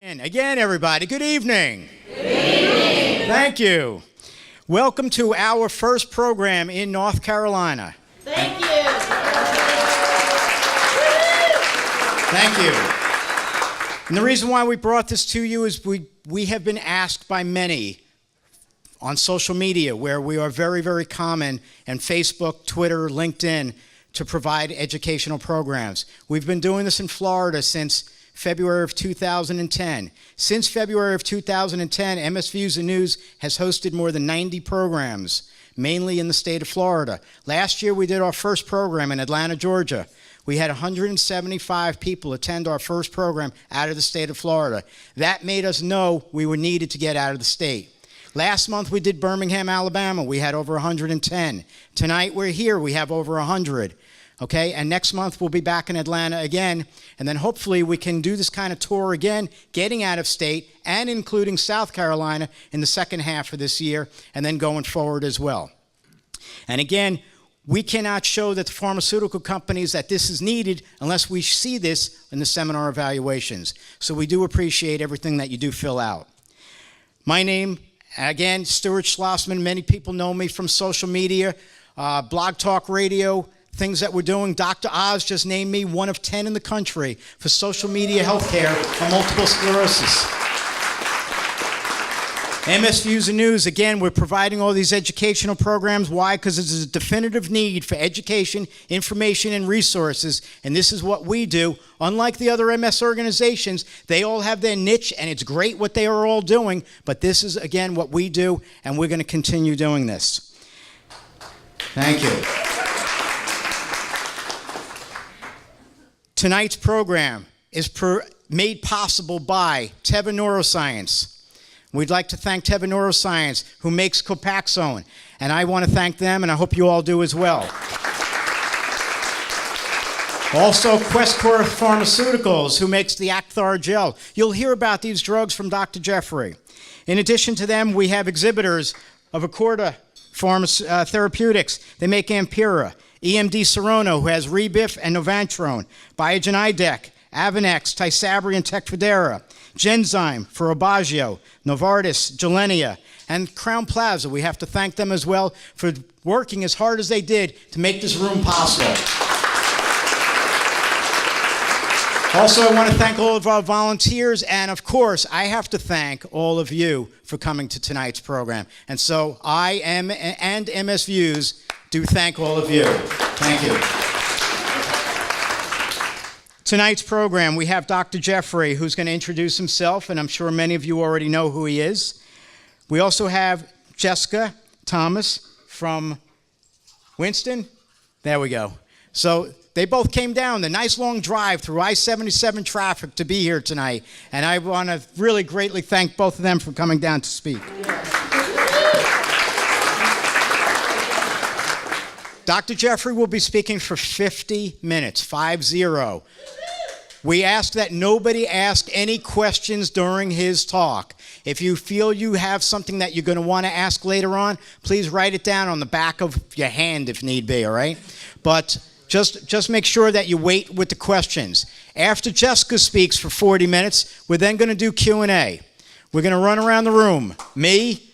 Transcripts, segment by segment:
And again, everybody, good evening. Good evening. Thank you. Welcome to our first program in North Carolina. Thank you. Thank you. And the reason why we brought this to you is we have been asked by many on social media, where we are very, very common, and Facebook, Twitter, LinkedIn, to provide educational programs. We've been doing this in Florida since February of 2010. Since February of 2010, MS Views and News has hosted more than 90 programs, mainly in the state of Florida. Last year, we did our first program in Atlanta, Georgia. We had 175 people attend our first program out of the state of Florida. That made us know we were needed to get out of the state. Last month, we did Birmingham, Alabama. We had over 110. Tonight, we're here. We have over 100. Okay, and next month we'll be back in Atlanta again, and then hopefully we can do this kind of tour again, getting out of state and including South Carolina in the second half of this year, and then going forward as well. And again, we cannot show that the pharmaceutical companies that this is needed unless we see this in the seminar evaluations. So we do appreciate everything that you do fill out. My name, again, Stuart Schlossman. Many people know me from social media, Blog Talk Radio, things that we're doing. Dr. Oz just named me one of 10 in the country for social media healthcare for multiple sclerosis. MS Views and News, again, we're providing all these educational programs. Why? Because there's a definitive need for education, information, and resources, and this is what we do. Unlike the other MS organizations, they all have their niche, and it's great what they are all doing, but this is, again, what we do, and we're going to continue doing this. Thank you. Tonight's program is made possible by Teva Neuroscience. We'd like to thank Teva Neuroscience, who makes Copaxone, and I want to thank them, and I hope you all do as well. Also, Questcor Pharmaceuticals, who makes the Acthar gel. You'll hear about these drugs from Dr. Jeffrey. In addition to them, we have exhibitors of Accorda Therapeutics. They make Ampera. EMD Serono, who has Rebif and Novantrone, Biogen IDEC, Avanex, Tysabri, and Tecfidera, Genzyme for Aubagio, Novartis, Gilenya, and Crown Plaza. We have to thank them as well for working as hard as they did to make this room possible. Also, I want to thank all of our volunteers, and of course, I have to thank all of you for coming to tonight's program. And so I am, and MS Views, do thank all of you. Thank you. Tonight's program, we have Dr. Jeffrey, who's going to introduce himself, and I'm sure many of you already know who he is. We also have Jessica Thomas from Winston. There we go. So they both came down the nice long drive through I-77 traffic to be here tonight, and I want to really greatly thank both of them for coming down to speak. Dr. Jeffrey will be speaking for 50 minutes, 50. We ask that nobody ask any questions during his talk. If you feel you have something that you're going to want to ask later on, please write it down on the back of your hand if need be, all right? But just make sure that you wait with the questions. After Jessica speaks for 40 minutes, we're then going to do Q&A. We're going to run around the room. Me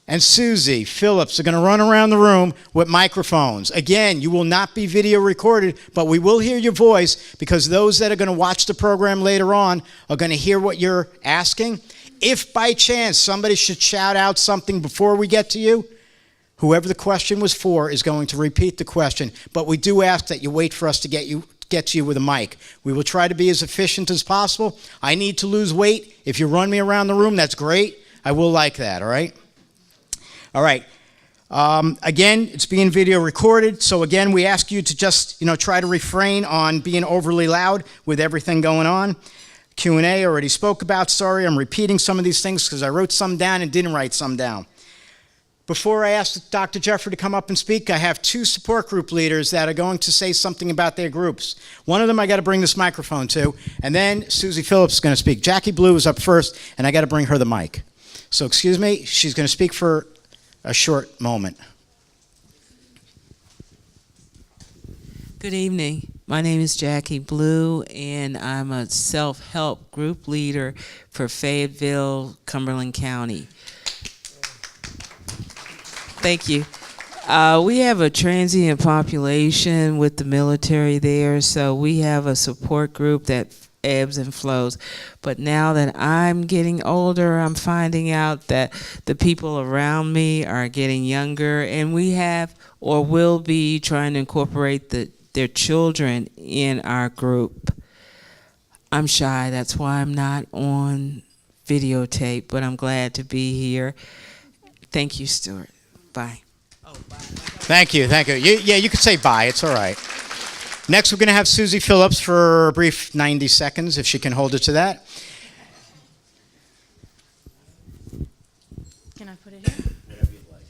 and Susie Phillips are going to run around the room with microphones. Again, you will not be video recorded, but we will hear your voice because those that are going to watch the program later on are going to hear what you're asking. If by chance somebody should shout out something before we get to you, whoever the question was for is going to repeat the question, but we do ask that you wait for us to get to you with a mic. We will try to be as efficient as possible. I need to lose weight. If you run me around the room, that's great. I will like that, all right? All right. Again, it's being video recorded, so again, we ask you to just, try to refrain on being overly loud with everything going on. Q&A, already spoke about. Sorry, I'm repeating some of these things because I wrote some down and didn't write some down. Before I ask Dr. Jeffrey to come up and speak, I have two support group leaders that are going to say something about their groups. One of them I got to bring this microphone to, and then Susie Phillips is going to speak. Jackie Blue is up first, and I got to bring her the mic. So excuse me, she's going to speak for a short moment. Good evening. My name is Jackie Blue, and I'm a self-help group leader for Fayetteville, Cumberland County. Thank you. We have a transient population with the military there, so we have a support group that ebbs and flows. But now that I'm getting older, I'm finding out that the people around me are getting younger, and we have or will be trying to incorporate their children in our group. I'm shy, that's why I'm not on videotape, but I'm glad to be here. Thank you, Stuart. Bye. Thank you. You could say bye. It's all right. Next, we're going to have Susie Phillips for a brief 90 seconds, if she can hold it to that. Can I put it here? Whatever you'd like.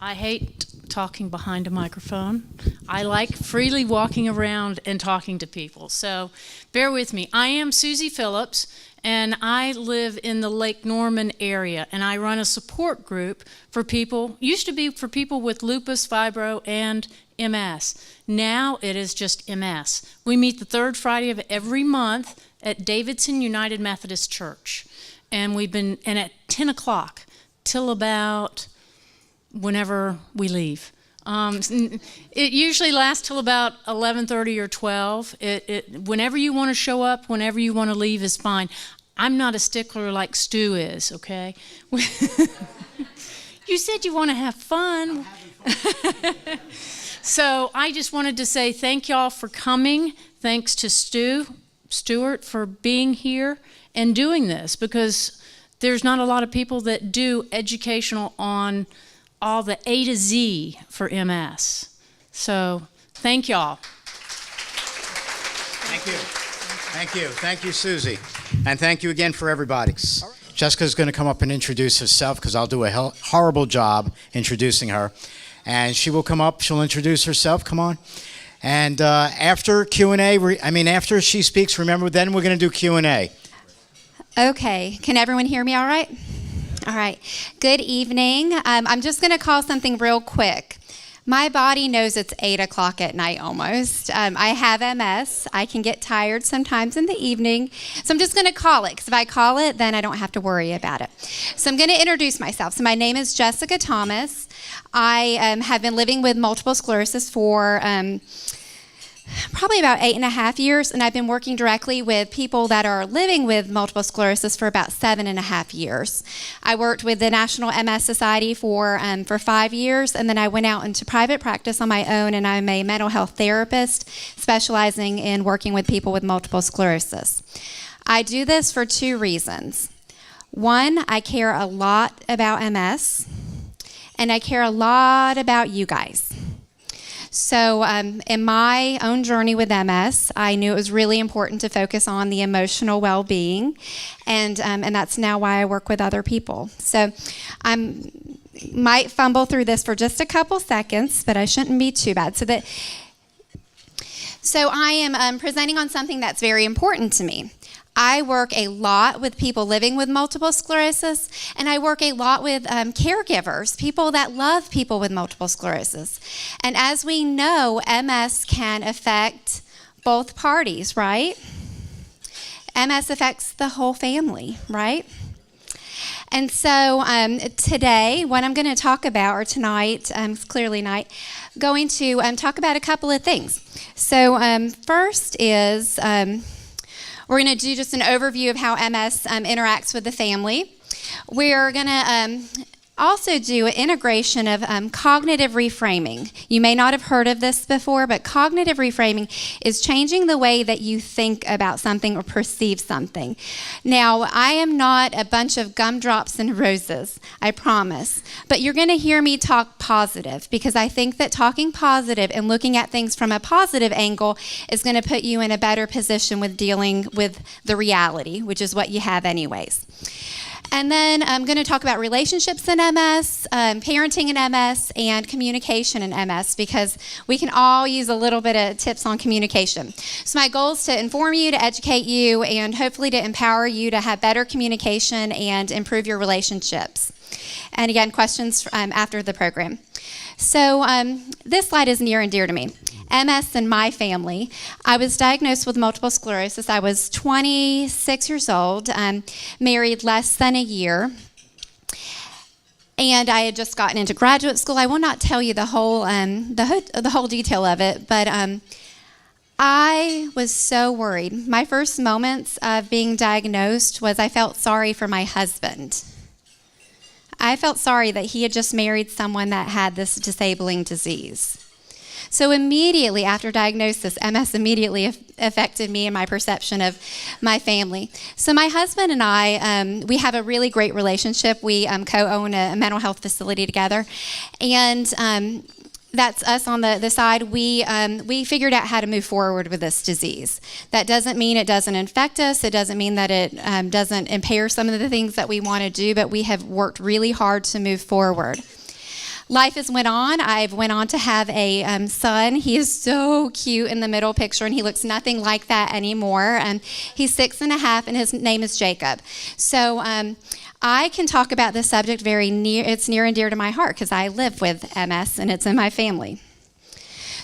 I hate talking behind a microphone. I like freely walking around and talking to people. So bear with me. I am Susie Phillips, and I live in the Lake Norman area, and I run a support group for people, used to be for people with lupus, fibro, and MS. Now it is just MS. We meet the third Friday of every month at Davidson United Methodist Church. And at 10 o'clock till about whenever we leave. It usually lasts till about 11:30 or 12. Whenever you want to show up, whenever you want to leave is fine. I'm not a stickler like Stu is, okay? You said you want to have fun. So I just wanted to say thank y'all for coming. Thanks to Stuart for being here and doing this, because there's not a lot of people that do educational on all the A to Z for MS. So thank y'all. Thank you, Susie. And thank you again for everybody. Jessica's going to come up and introduce herself, because I'll do a horrible job introducing her. And she will come up, she'll introduce herself, come on. And after Q&A, after she speaks, remember, then we're going to do Q&A. Okay, can everyone hear me all right? All right, good evening. I'm just going to call something real quick. My body knows it's 8 o'clock at night almost. I have MS. I can get tired sometimes in the evening. So I'm just going to call it, because if I call it, then I don't have to worry about it. So I'm going to introduce myself. So my name is Jessica Thomas. I have been living with multiple sclerosis for probably about 8.5 years, and I've been working directly with people that are living with multiple sclerosis for about 7.5 years. I worked with the National MS Society for 5 years, and then I went out into private practice on my own, and I'm a mental health therapist specializing in working with people with multiple sclerosis. I do this for 2 reasons. One, I care a lot about MS, and I care a lot about you guys. So in my own journey with MS, I knew it was really important to focus on the emotional well-being, and that's now why I work with other people. So I might fumble through this for just a couple seconds, but I shouldn't be too bad. So I am presenting on something that's very important to me. I work a lot with people living with multiple sclerosis, and I work a lot with caregivers, people that love people with multiple sclerosis. And as we know, MS can affect both parties, right? MS affects the whole family, right? And so today, what I'm going to talk about, or tonight, it's clearly night, going to talk about a couple of things. So first is we're going to do just an overview of how MS interacts with the family. We're going to also do an integration of cognitive reframing. You may not have heard of this before, but cognitive reframing is changing the way that you think about something or perceive something. Now, I am not a bunch of gumdrops and roses, I promise, but you're going to hear me talk positive, because I think that talking positive and looking at things from a positive angle is going to put you in a better position with dealing with the reality, which is what you have anyways. And then I'm going to talk about relationships in MS, parenting in MS, and communication in MS, because we can all use a little bit of tips on communication. So my goal is to inform you, to educate you, and hopefully to empower you to have better communication and improve your relationships. And again, questions after the program. So this slide is near and dear to me. MS in my family. I was diagnosed with multiple sclerosis. I was 26 years old, married less than a year. And I had just gotten into graduate school. I will not tell you the whole detail of it, but I was so worried. My first moments of being diagnosed was I felt sorry for my husband. I felt sorry that he had just married someone that had this disabling disease. So immediately after diagnosis, MS immediately affected me and my perception of my family. So my husband and I, we have a really great relationship. We co-own a mental health facility together. And that's us on the side. We figured out how to move forward with this disease. That doesn't mean it doesn't infect us. It doesn't mean that it doesn't impair some of the things that we want to do, but we have worked really hard to move forward. Life has went on. I've went on to have a son. He is so cute in the middle picture, and he looks nothing like that anymore. He's 6.5, and his name is Jacob. So I can talk about this subject it's near and dear to my heart because I live with MS, and it's in my family.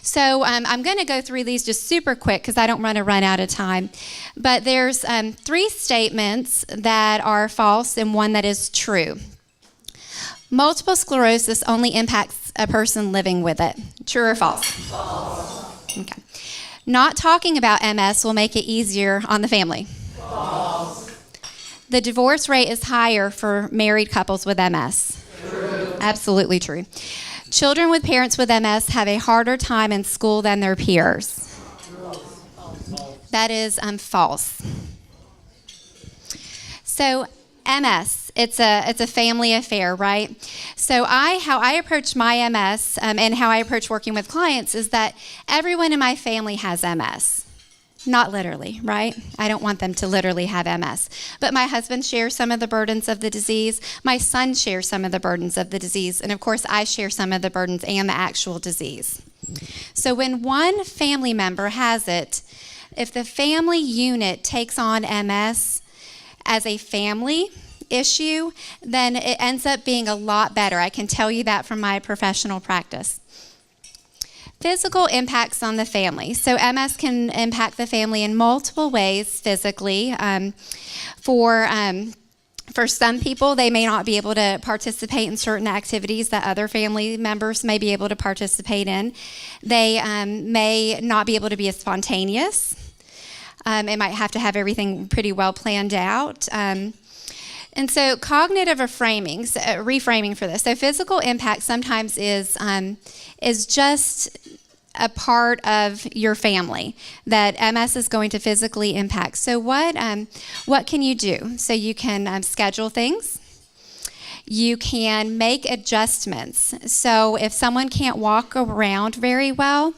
So I'm going to go through these just super quick because I don't want to run out of time. But there's 3 statements that are false and one that is true. Multiple sclerosis only impacts a person living with it. True or false? False. Okay. Not talking about MS will make it easier on the family. False. The divorce rate is higher for married couples with MS. True. Absolutely true. Children with parents with MS have a harder time in school than their peers. That is false. So MS, it's a family affair, right? So how I approach my MS and how I approach working with clients is that everyone in my family has MS. Not literally, right? I don't want them to literally have MS. But my husband shares some of the burdens of the disease. My son shares some of the burdens of the disease. And of course, I share some of the burdens and the actual disease. So when one family member has it, if the family unit takes on MS as a family issue, then it ends up being a lot better. I can tell you that from my professional practice. Physical impacts on the family. So MS can impact the family in multiple ways physically. For some people, they may not be able to participate in certain activities that other family members may be able to participate in. They may not be able to be as spontaneous. It might have to have everything pretty well planned out. And so cognitive reframing for this. So physical impact sometimes is just a part of your family that MS is going to physically impact. So what can you do? So you can schedule things. You can make adjustments. So if someone can't walk around very well,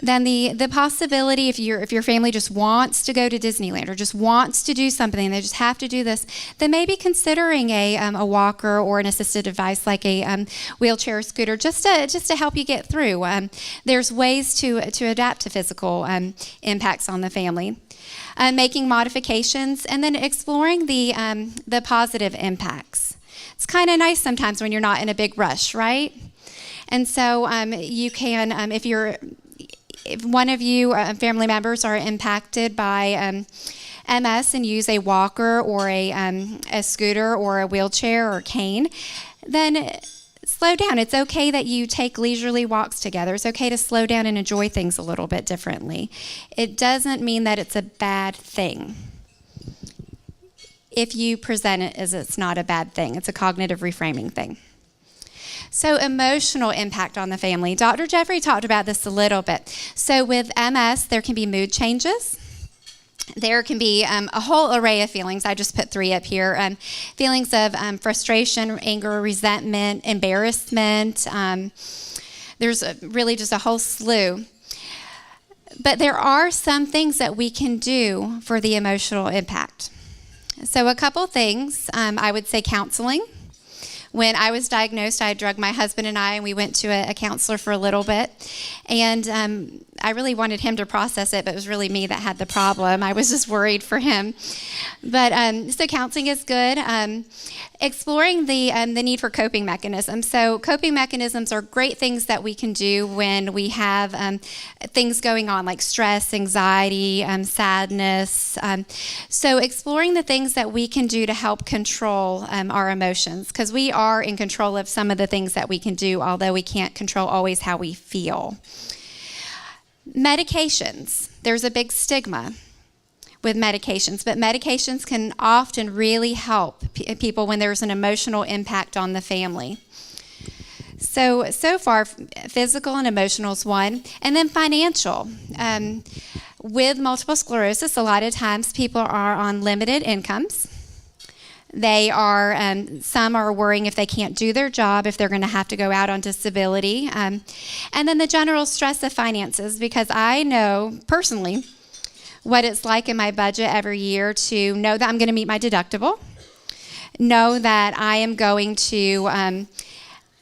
then the possibility, if your family just wants to go to Disneyland or just wants to do something, they just have to do this, then maybe considering a walker or an assisted device like a wheelchair or scooter just to help you get through. There's ways to adapt to physical impacts on the family. Making modifications and then exploring the positive impacts. It's kind of nice sometimes when you're not in a big rush, right? And so you can, if one of you family members are impacted by MS and use a walker or a scooter or a wheelchair or cane, then slow down. It's okay that you take leisurely walks together. It's okay to slow down and enjoy things a little bit differently. It doesn't mean that it's a bad thing. If you present it as it's not a bad thing, it's a cognitive reframing thing. So emotional impact on the family. Dr. Jeffrey talked about this a little bit. So with MS, there can be mood changes. There can be a whole array of feelings. I just put 3 up here. Feelings of frustration, anger, resentment, embarrassment. There's really just a whole slew. But there are some things that we can do for the emotional impact. So a couple things. I would say counseling. When I was diagnosed, I drugged my husband and we went to a counselor for a little bit. And I really wanted him to process it, but it was really me that had the problem. I was just worried for him. But so counseling is good. Exploring the need for coping mechanisms. So coping mechanisms are great things that we can do when we have things going on like stress, anxiety, sadness. So exploring the things that we can do to help control our emotions, because we are in control of some of the things that we can do, although we can't control always how we feel. Medications. There's a big stigma with medications, but medications can often really help people when there's an emotional impact on the family. So far, physical and emotional is one, and then financial. With multiple sclerosis, a lot of times people are on limited incomes. They are, some are worrying if they can't do their job, if they're going to have to go out on disability. And then the general stress of finances, because I know personally what it's like in my budget every year to know that I'm going to meet my deductible, know that I am going to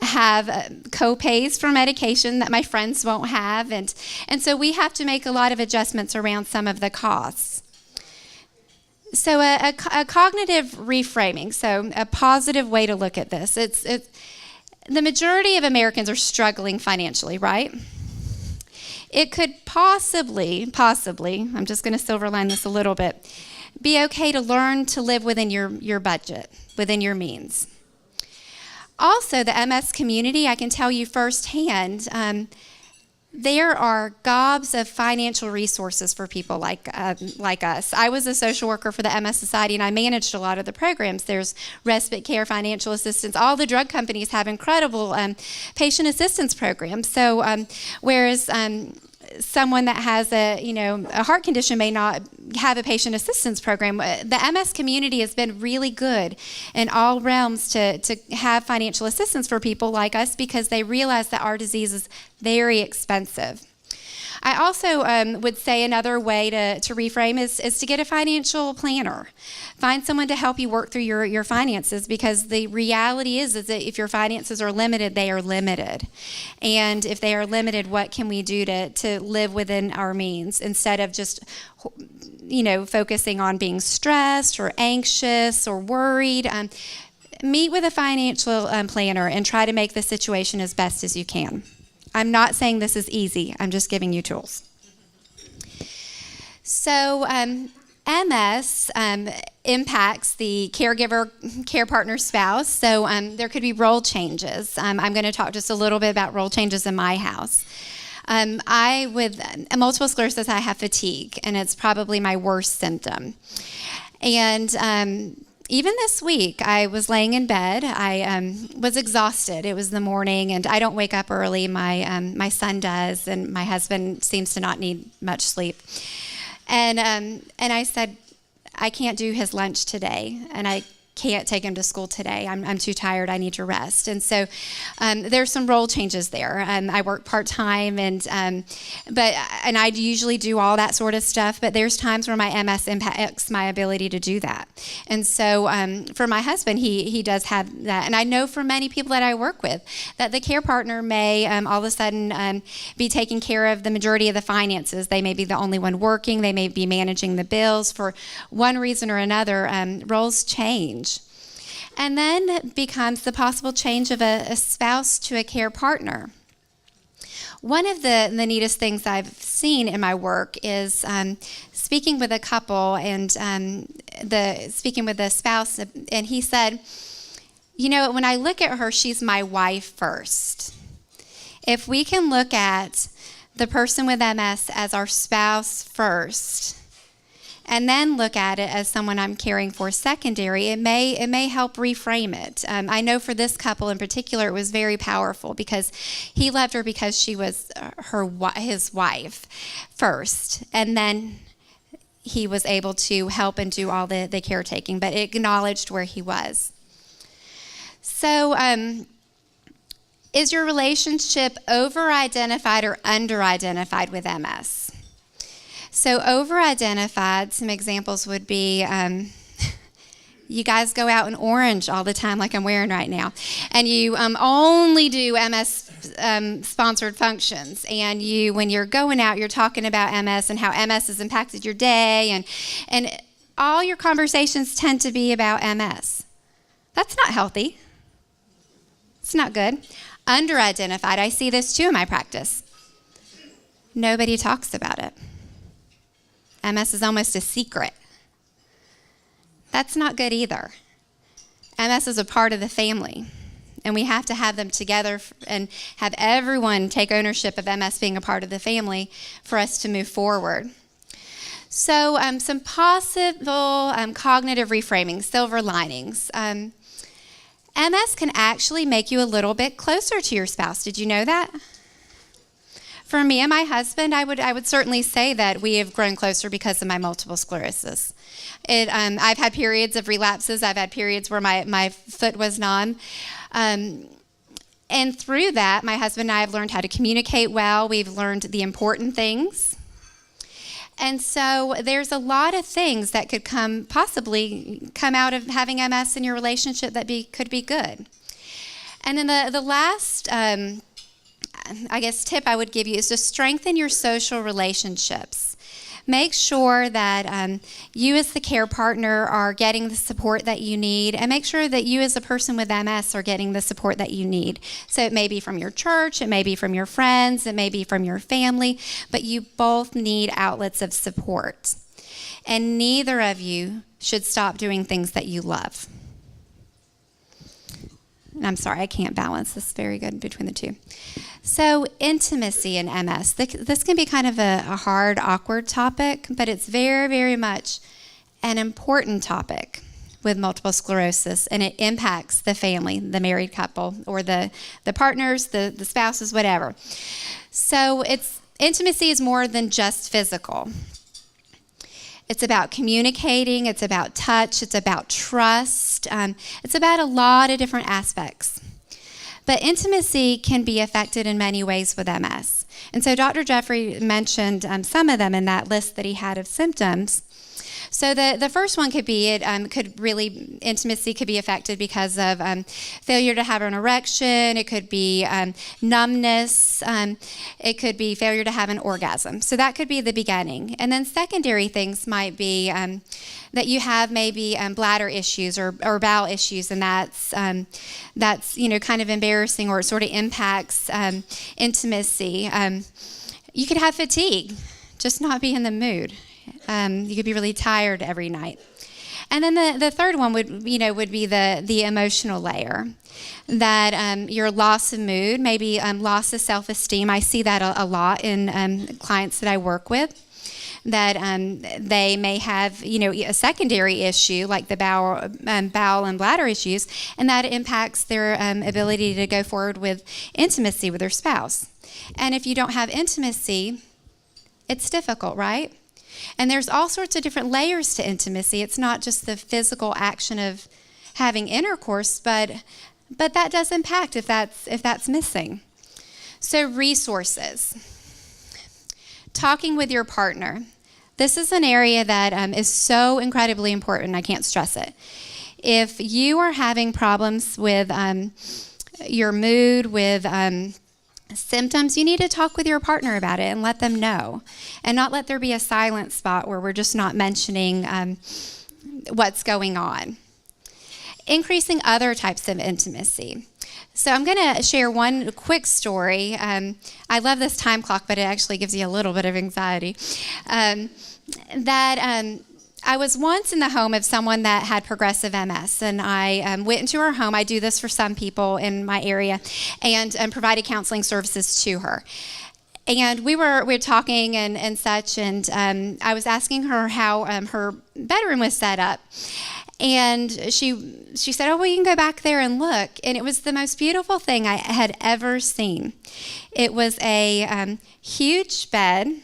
have co-pays for medication that my friends won't have. And so we have to make a lot of adjustments around some of the costs. So a cognitive reframing, so a positive way to look at this. It's the majority of Americans are struggling financially, right? It could possibly, I'm just going to silver line this a little bit, be okay to learn to live within your budget, within your means. Also, the MS community, I can tell you firsthand, there are gobs of financial resources for people like us. I was a social worker for the MS Society, and I managed a lot of the programs. There's respite care, financial assistance. All the drug companies have incredible patient assistance programs. So whereas someone that has a heart condition may not have a patient assistance program, the MS community has been really good in all realms to have financial assistance for people like us, because they realize that our disease is very expensive. I also would say another way to reframe is to get a financial planner. Find someone to help you work through your finances, because the reality is that if your finances are limited, they are limited. And if they are limited, what can we do to live within our means instead of just focusing on being stressed or anxious or worried? Meet with a financial planner and try to make the situation as best as you can. I'm not saying this is easy. I'm just giving you tools. So MS impacts the caregiver, care partner, spouse. So there could be role changes. I'm going to talk just a little bit about role changes in my house. With multiple sclerosis, I have fatigue, and it's probably my worst symptom. And even this week, I was laying in bed. I was exhausted. It was the morning, and I don't wake up early. My son does, and my husband seems to not need much sleep. And I said, I can't do his lunch today, and I can't take him to school today. I'm too tired. I need to rest. And so there's some role changes there. I work part-time, and I usually do all that sort of stuff, but there's times where my MS impacts my ability to do that. And so for my husband, he does have that. And I know for many people that I work with that the care partner may all of a sudden be taking care of the majority of the finances. They may be the only one working. They may be managing the bills. For one reason or another, roles change. And then becomes the possible change of a spouse to a care partner. One of the neatest things I've seen in my work is speaking with a couple and speaking with the spouse, and he said, when I look at her, she's my wife first. If we can look at the person with MS as our spouse first, and then look at it as someone I'm caring for secondary, it may help reframe it. I know for this couple in particular, it was very powerful because he loved her because she was his wife first, and then he was able to help and do all the caretaking, but it acknowledged where he was. So, is your relationship over-identified or under-identified with MS? So over-identified, some examples would be, you guys go out in orange all the time like I'm wearing right now, and you only do MS sponsored functions, and when you're going out, you're talking about MS and how MS has impacted your day, and all your conversations tend to be about MS. That's not healthy. It's not good. Under-identified. I see this too in my practice. Nobody talks about it. MS is almost a secret. That's not good either. MS is a part of the family, and we have to have them together and have everyone take ownership of MS being a part of the family for us to move forward. So some possible cognitive reframing, silver linings. MS can actually make you a little bit closer to your spouse. Did you know that? For me and my husband, I would certainly say that we have grown closer because of my multiple sclerosis. I've had periods of relapses. I've had periods where my foot was numb. And through that, my husband and I have learned how to communicate well. We've learned the important things. And so there's a lot of things that could possibly come out of having MS in your relationship that could be good. And then the last, tip I would give you is to strengthen your social relationships. Make sure that you as the care partner are getting the support that you need, and make sure that you as a person with MS are getting the support that you need. So it may be from your church, it may be from your friends, it may be from your family, but you both need outlets of support. And neither of you should stop doing things that you love. And I'm sorry, I can't balance this very good between the two. So intimacy in MS. This can be kind of a hard, awkward topic, but it's very, very much an important topic with multiple sclerosis, and it impacts the family, the married couple, or the partners, the spouses, whatever. So intimacy is more than just physical. It's about communicating, it's about touch, it's about trust, it's about a lot of different aspects. But intimacy can be affected in many ways with MS. And so Dr. Jeffrey mentioned some of them in that list that he had of symptoms. So the first one could be, intimacy could be affected because of failure to have an erection. It could be numbness. It could be failure to have an orgasm. So that could be the beginning. And then secondary things might be that you have maybe bladder issues or bowel issues, and that's kind of embarrassing, or it sort of impacts intimacy. You could have fatigue, just not be in the mood. You could be really tired every night. And then the third one would be the emotional layer, that your loss of mood, maybe loss of self-esteem. I see that a lot in clients that I work with, that they may have a secondary issue like the bowel and bladder issues, and that impacts their ability to go forward with intimacy with their spouse. And if you don't have intimacy, it's difficult, right? And there's all sorts of different layers to intimacy. It's not just the physical action of having intercourse, but that does impact if that's missing. So resources. Talking with your partner. This is an area that is so incredibly important. I can't stress it. If you are having problems with your mood, with symptoms, you need to talk with your partner about it and let them know, and not let there be a silent spot where we're just not mentioning what's going on. Increasing other types of intimacy. So I'm going to share one quick story. I love this time clock, but it actually gives you a little bit of anxiety. I was once in the home of someone that had progressive MS, and I went into her home. I do this for some people in my area, and provided counseling services to her. And we were talking and such, and I was asking her how her bedroom was set up. And she said, "Oh, well, you can go back there and look." And it was the most beautiful thing I had ever seen. It was a huge bed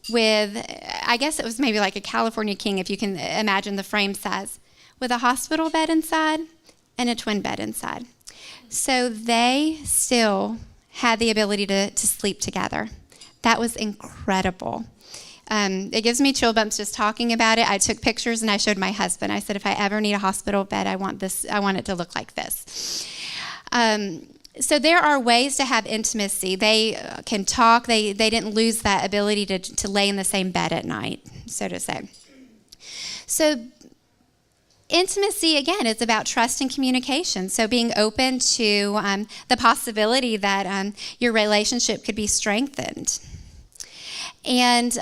with, I guess it was maybe like a California king, if you can imagine the frame size, with a hospital bed inside and a twin bed inside. So they still had the ability to sleep together. That was incredible. It gives me chill bumps just talking about it. I took pictures and I showed my husband. I said, if I ever need a hospital bed, I want it to look like this. So there are ways to have intimacy. They can talk. They didn't lose that ability to lay in the same bed at night, so to say. So intimacy, again, is about trust and communication. So being open to the possibility that your relationship could be strengthened. And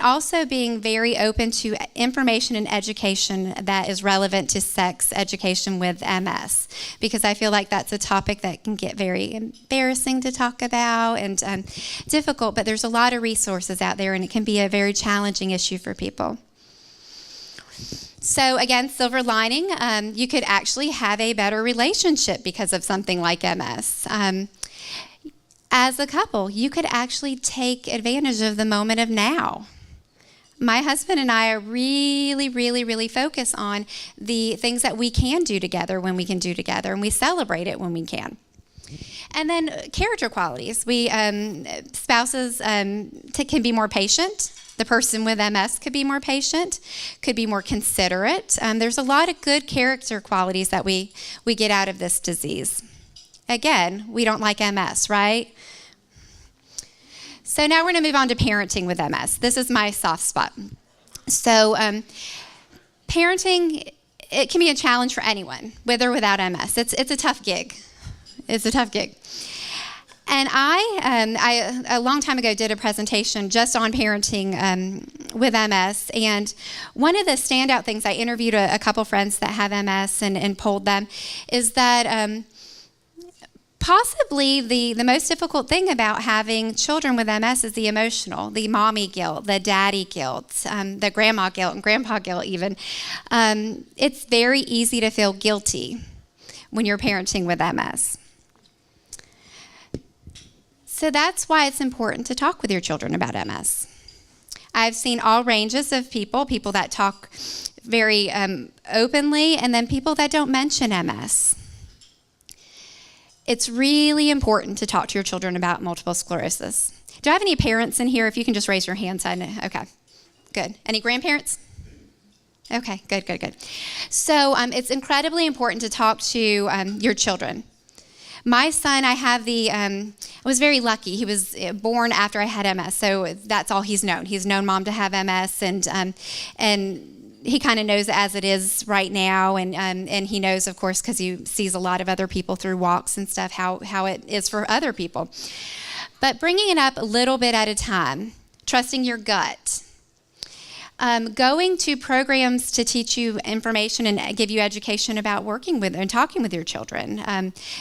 also being very open to information and education that is relevant to sex education with MS, because I feel like that's a topic that can get very embarrassing to talk about and difficult, but there's a lot of resources out there, and it can be a very challenging issue for people. So again, silver lining, you could actually have a better relationship because of something like MS. As a couple, you could actually take advantage of the moment of now. My husband and I are really, really, really focused on the things that we can do together when we can do together, and we celebrate it when we can. And then character qualities. Spouses can be more patient. The person with MS could be more patient, could be more considerate. There's a lot of good character qualities that we get out of this disease. Again, we don't like MS, right? So now we're going to move on to parenting with MS. This is my soft spot. So parenting, it can be a challenge for anyone, with or without MS. It's a tough gig. It's a tough gig. And I a long time ago, did a presentation just on parenting with MS. And one of the standout things, I interviewed a couple friends that have MS and polled them, is that possibly the most difficult thing about having children with MS is the emotional, the mommy guilt, the daddy guilt, the grandma guilt and grandpa guilt even. It's very easy to feel guilty when you're parenting with MS. So that's why it's important to talk with your children about MS. I've seen all ranges of people that talk very openly, and then people that don't mention MS. It's really important to talk to your children about multiple sclerosis. Do I have any parents in here? If you can just raise your hands. Okay, good. Any grandparents? Okay, good. So it's incredibly important to talk to your children. My son, I was very lucky. He was born after I had MS, so that's all he's known. He's known mom to have MS, and he kind of knows it as it is right now, and he knows, of course, because he sees a lot of other people through walks and stuff, how it is for other people. But bringing it up a little bit at a time, trusting your gut, going to programs to teach you information and give you education about working with and talking with your children.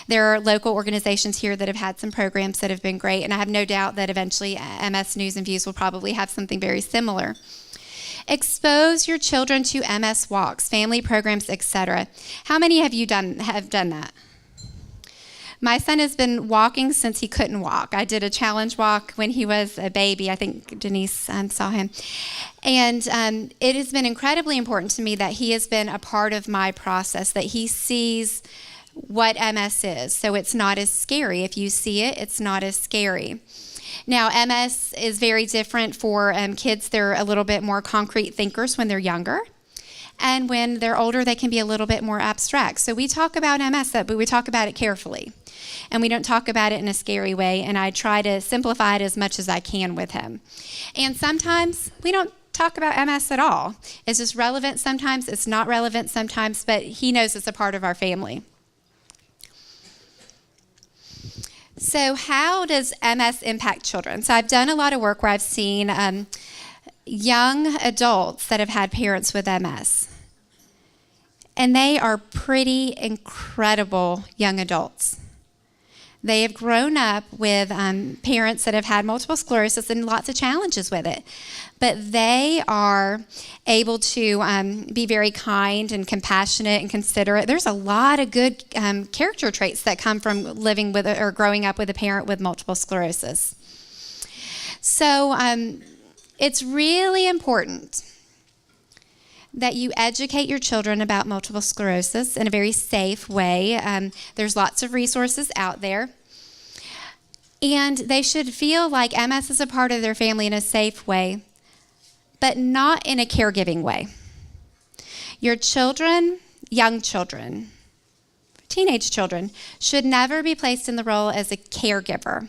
There are local organizations here that have had some programs that have been great, and I have no doubt that eventually MS News and Views will probably have something very similar. Expose your children to MS walks, family programs, etc. How many have done that? My son has been walking since he couldn't walk. I did a challenge walk when he was a baby. I think Denise saw him. And it has been incredibly important to me that he has been a part of my process, that he sees what MS is. So it's not as scary. If you see it, it's not as scary. Now, MS is very different for kids. They're a little bit more concrete thinkers when they're younger. And when they're older, they can be a little bit more abstract. So we talk about MS, but we talk about it carefully. And we don't talk about it in a scary way. And I try to simplify it as much as I can with him. And sometimes we don't talk about MS at all. It's just relevant sometimes. It's not relevant sometimes. But he knows it's a part of our family. So how does MS impact children? So I've done a lot of work where I've seen young adults that have had parents with MS. And they are pretty incredible young adults. They have grown up with parents that have had multiple sclerosis and lots of challenges with it. But they are able to be very kind and compassionate and considerate. There's a lot of good character traits that come from living with or growing up with a parent with multiple sclerosis. So it's really important that you educate your children about multiple sclerosis in a very safe way. There's lots of resources out there. And they should feel like MS is a part of their family in a safe way, but not in a caregiving way. Your children, young children, teenage children, should never be placed in the role as a caregiver,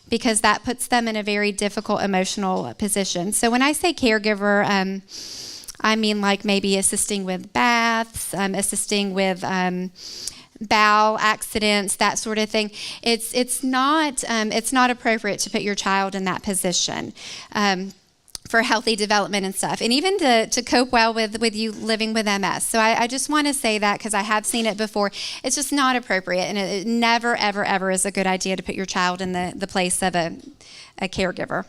because that puts them in a very difficult emotional position. So when I say caregiver, I mean like maybe assisting with baths, assisting with bowel accidents, that sort of thing. It's not appropriate to put your child in that position for healthy development and stuff, and even to cope well with you living with MS. So I just want to say that because I have seen it before. It's just not appropriate, and it never, ever, ever is a good idea to put your child in the place of a caregiver.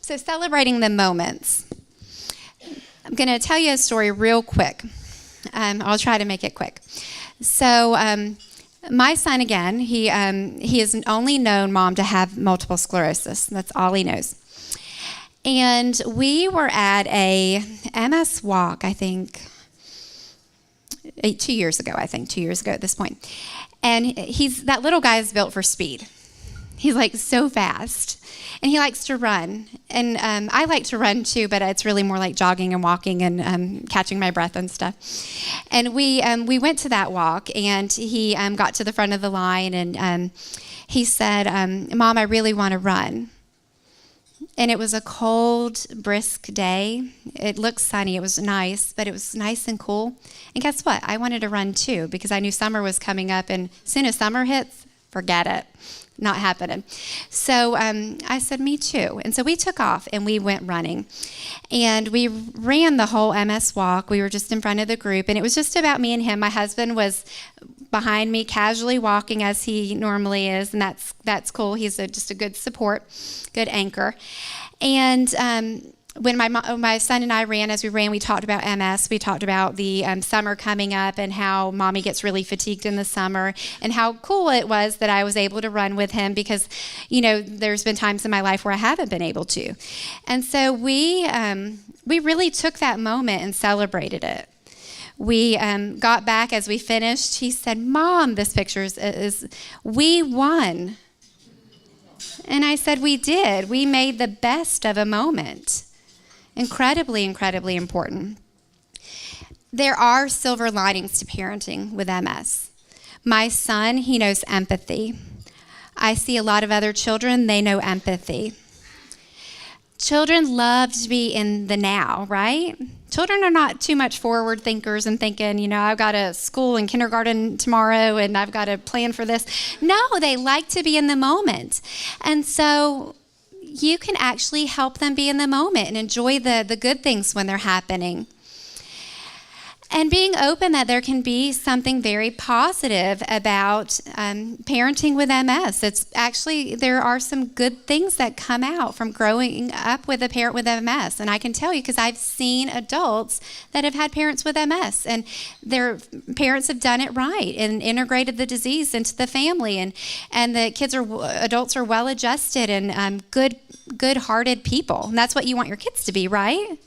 So celebrating the moments. I'm going to tell you a story real quick. I'll try to make it quick. So my son, again, he has only known Mom to have multiple sclerosis. That's all he knows. And we were at a MS walk, I think, 2 years ago at this point. And that little guy is built for speed. He's like so fast. And he likes to run. And I like to run too, but it's really more like jogging and walking and catching my breath and stuff. And we went to that walk, and he got to the front of the line, and he said, Mom, I really want to run. And it was a cold, brisk day. It looked sunny. It was nice, but it was nice and cool. And guess what? I wanted to run too, because I knew summer was coming up, and as soon as summer hits, forget it. Not happening. So I said, me too. And so we took off and we went running. And we ran the whole MS walk. We were just in front of the group, and it was just about me and him. My husband was behind me, casually walking as he normally is, and that's cool. He's just a good support, good anchor. And when my son and I ran, as we ran, we talked about MS. We talked about the summer coming up and how Mommy gets really fatigued in the summer, and how cool it was that I was able to run with him, because, there's been times in my life where I haven't been able to. And so we really took that moment and celebrated it. We got back as we finished. He said, Mom, this picture is we won. And I said, we did. We made the best of a moment. Incredibly, incredibly important. There are silver linings to parenting with MS. My son, he knows empathy. I see a lot of other children, they know empathy. Children love to be in the now, right? Children are not too much forward thinkers and thinking, I've got a school and kindergarten tomorrow and I've got to plan for this. No, they like to be in the moment. And so you can actually help them be in the moment and enjoy the good things when they're happening. And being open that there can be something very positive about parenting with MS. It's actually, there are some good things that come out from growing up with a parent with MS. And I can tell you, because I've seen adults that have had parents with MS, and their parents have done it right and integrated the disease into the family. And the adults are well adjusted and good-hearted people. And that's what you want your kids to be, right?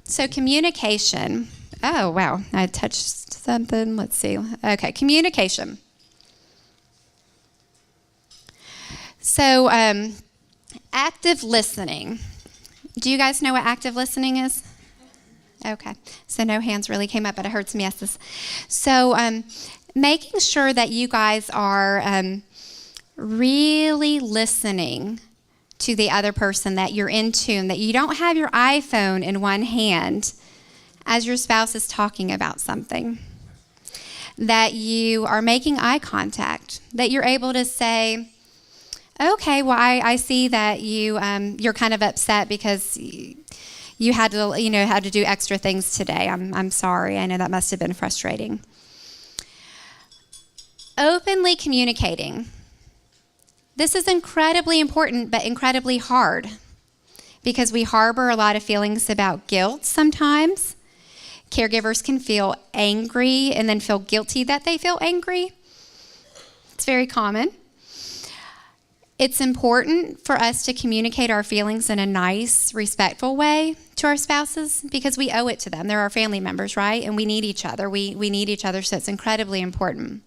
So communication. Oh, wow. I touched something. Let's see. Okay, communication. So active listening. Do you guys know what active listening is? Okay. So no hands really came up, but I heard some yeses. So making sure that you guys are really listening to the other person, that you're in tune, that you don't have your iPhone in one hand as your spouse is talking about something, that you are making eye contact, that you're able to say, okay, well, I see that you're kind of upset because you had to do extra things today. I'm sorry. I know that must have been frustrating. Openly communicating. This is incredibly important, but incredibly hard, because we harbor a lot of feelings about guilt sometimes. Caregivers can feel angry and then feel guilty that they feel angry. It's very common. It's important for us to communicate our feelings in a nice, respectful way to our spouses, because we owe it to them. They're our family members, right? And we need each other. We need each other, so it's incredibly important.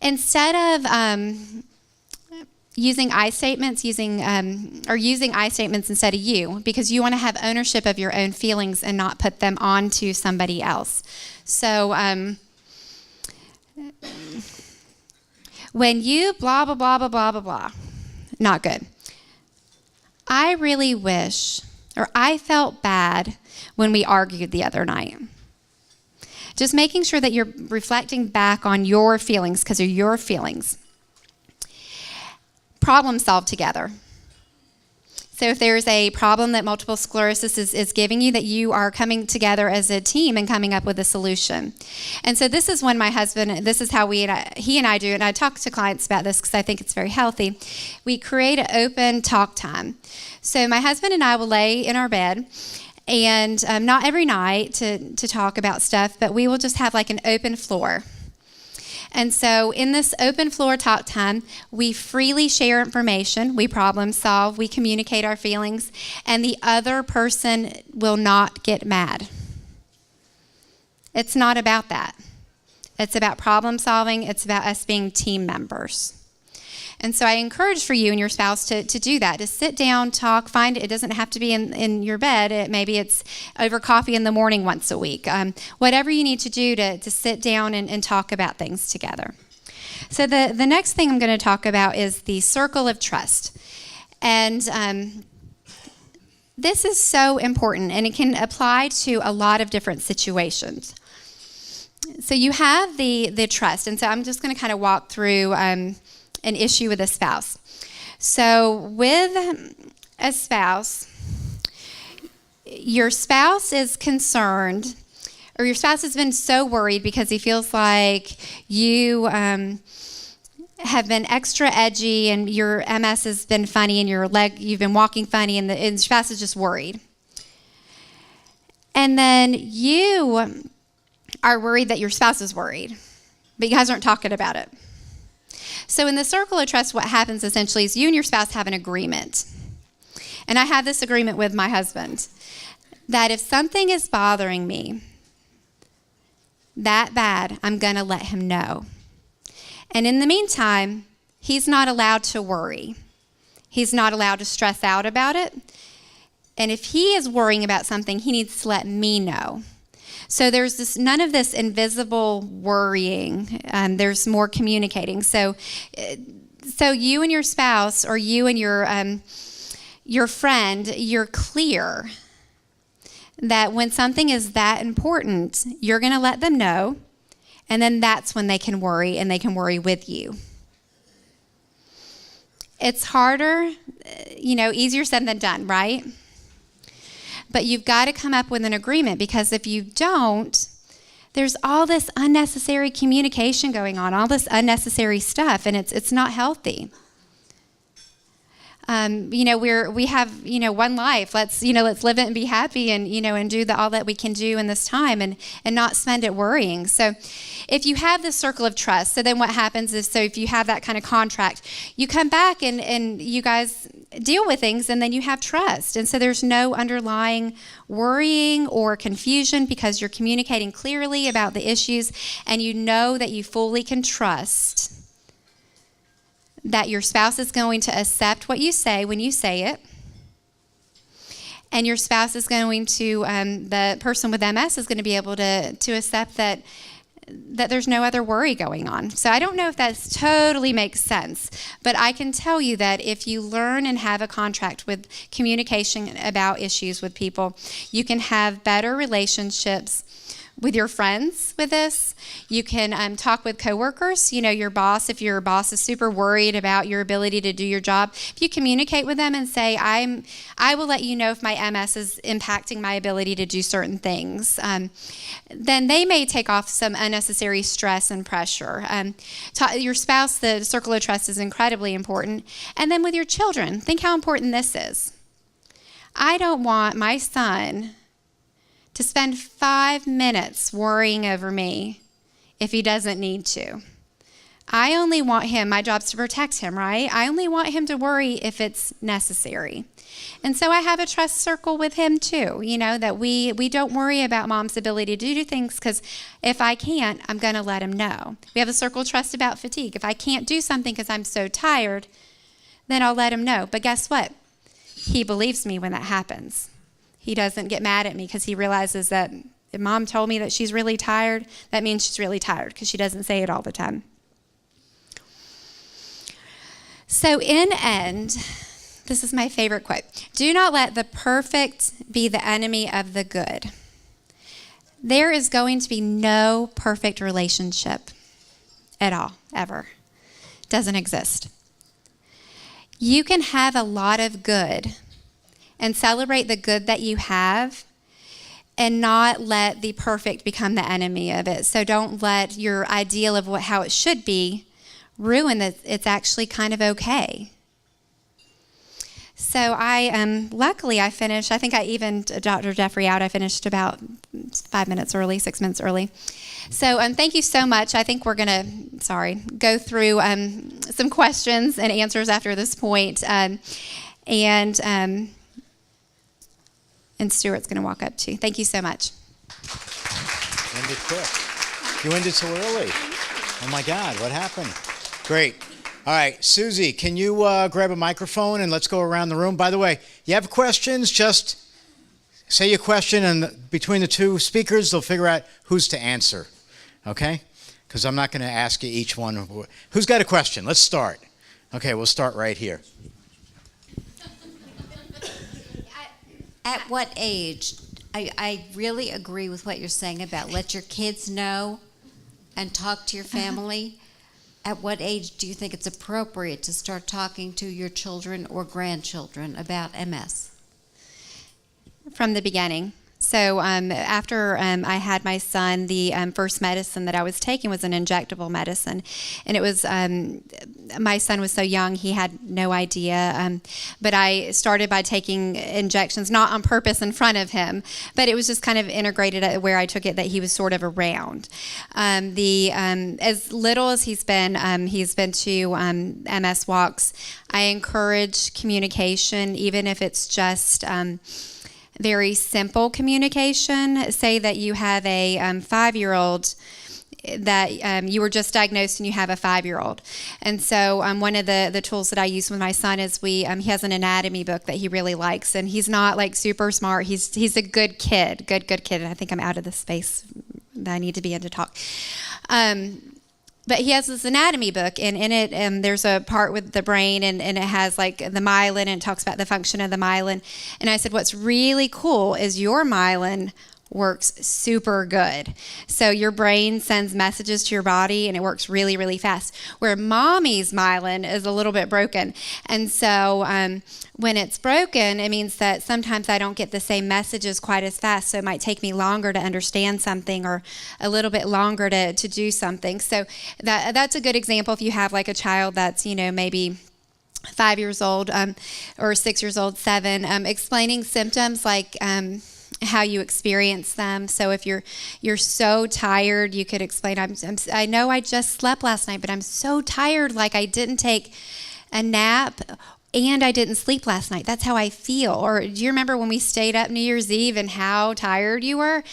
Instead of using I statements, using I statements instead of you, because you want to have ownership of your own feelings and not put them onto somebody else. So when you blah, blah, blah, blah, blah, blah, blah, not good. I really wish, or I felt bad when we argued the other night. Just making sure that you're reflecting back on your feelings, because they're your feelings. Problem solve together. So if there's a problem that multiple sclerosis is giving you, that you are coming together as a team and coming up with a solution. And so this is when my husband, this is how he and I do, and I talk to clients about this because I think it's very healthy. We create an open talk time. So my husband and I will lay in our bed, and not every night to talk about stuff, but we will just have like an open floor. And so in this open floor talk time, we freely share information, we problem solve, we communicate our feelings, and the other person will not get mad. It's not about that. It's about problem solving. It's about us being team members. And so I encourage for you and your spouse to do that, to sit down, talk, find it doesn't have to be in your bed. Maybe it's over coffee in the morning once a week. Whatever you need to do to sit down and talk about things together. So the next thing I'm going to talk about is the circle of trust. And this is so important, and it can apply to a lot of different situations. So you have the trust, and so I'm just going to kind of walk through an issue with a spouse. So with a spouse, your spouse is concerned, or your spouse has been so worried because he feels like you have been extra edgy and your MS has been funny and you've been walking funny, and your spouse is just worried. And then you are worried that your spouse is worried, but you guys aren't talking about it. So in the circle of trust, what happens essentially is you and your spouse have an agreement. And I have this agreement with my husband, that if something is bothering me that bad, I'm going to let him know. And in the meantime, he's not allowed to worry. He's not allowed to stress out about it. And if he is worrying about something, he needs to let me know. So there's none of this invisible worrying. There's more communicating. So you and your spouse, or you and your friend, you're clear that when something is that important, you're going to let them know, and then that's when they can worry, and they can worry with you. It's harder, easier said than done, right? But you've got to come up with an agreement, because if you don't, there's all this unnecessary communication going on, all this unnecessary stuff, and it's not healthy. We have one life. Let's live it and be happy, and do all that we can do in this time, and not spend it worrying. So if you have this circle of trust, so then what happens is, so if you have that kind of contract, you come back and you guys deal with things, and then you have trust. And so there's no underlying worrying or confusion, because you're communicating clearly about the issues, and you know that you fully can trust that your spouse is going to accept what you say when you say it. And your spouse is going to, the person with MS is going to be able to accept that there's no other worry going on. So I don't know if that totally makes sense, but I can tell you that if you learn and have a contract with communication about issues with people, you can have better relationships with your friends with this. You can talk with coworkers, your boss. If your boss is super worried about your ability to do your job, if you communicate with them and say, I will let you know if my MS is impacting my ability to do certain things, then they may take off some unnecessary stress and pressure. Your spouse, the circle of trust is incredibly important. And then with your children, think how important this is. I don't want my son to spend 5 minutes worrying over me if he doesn't need to. I only want him, my job's to protect him, right? I only want him to worry if it's necessary. And so I have a trust circle with him too, that we don't worry about mom's ability to do things, because if I can't, I'm going to let him know. We have a circle of trust about fatigue. If I can't do something because I'm so tired, then I'll let him know. But guess what? He believes me when that happens. He doesn't get mad at me because he realizes that if Mom told me that she's really tired, that means she's really tired because she doesn't say it all the time. So in end, this is my favorite quote. Do not let the perfect be the enemy of the good. There is going to be no perfect relationship at all, ever. Doesn't exist. You can have a lot of good and celebrate the good that you have and not let the perfect become the enemy of it. So don't let your ideal of how it should be ruin that it's actually kind of okay. So luckily I finished, I think I evened Dr. Jeffrey out. I finished about 6 minutes early. So thank you so much. I think we're going to, go through some questions and answers after this point. And Stuart's going to walk up too. Thank you so much. Ended quick. You ended so early. Oh my God, what happened? Great. All right, Susie, can you grab a microphone and let's go around the room? By the way, you have questions, just say your question, and between the two speakers, they'll figure out who's to answer, okay? Because I'm not going to ask you each one. Who's got a question? Let's start. Okay, we'll start right here. At what age? I really agree with what you're saying about let your kids know and talk to your family. At what age do you think it's appropriate to start talking to your children or grandchildren about MS? From the beginning. So after I had my son, the first medicine that I was taking was an injectable medicine. And it was, my son was so young, he had no idea. But I started by taking injections, not on purpose in front of him, but it was just kind of integrated at where I took it that he was sort of around. As little as he's been to MS walks, I encourage communication, even if it's just very simple communication. Say that you have a 5-year-old that you were just diagnosed and you have a 5-year-old. And so one of the tools that I use with my son is he has an anatomy book that he really likes, and he's not like super smart. He's a good kid, good kid. And I think I'm out of the space that I need to be in to talk. But he has this anatomy book, and in it there's a part with the brain, and it has like the myelin, and it talks about the function of the myelin. And I said, what's really cool is your myelin works super good. So your brain sends messages to your body, and it works really, really fast. Where mommy's myelin is a little bit broken. And so when it's broken, it means that sometimes I don't get the same messages quite as fast. So it might take me longer to understand something, or a little bit longer to do something. So that's a good example if you have like a child that's, maybe 5 years old or 6 years old, 7, explaining symptoms like how you experience them. So if you're so tired, you could explain, I know I just slept last night, but I'm so tired, like I didn't take a nap and I didn't sleep last night. That's how I feel. Or do you remember when we stayed up New Year's Eve and how tired you were?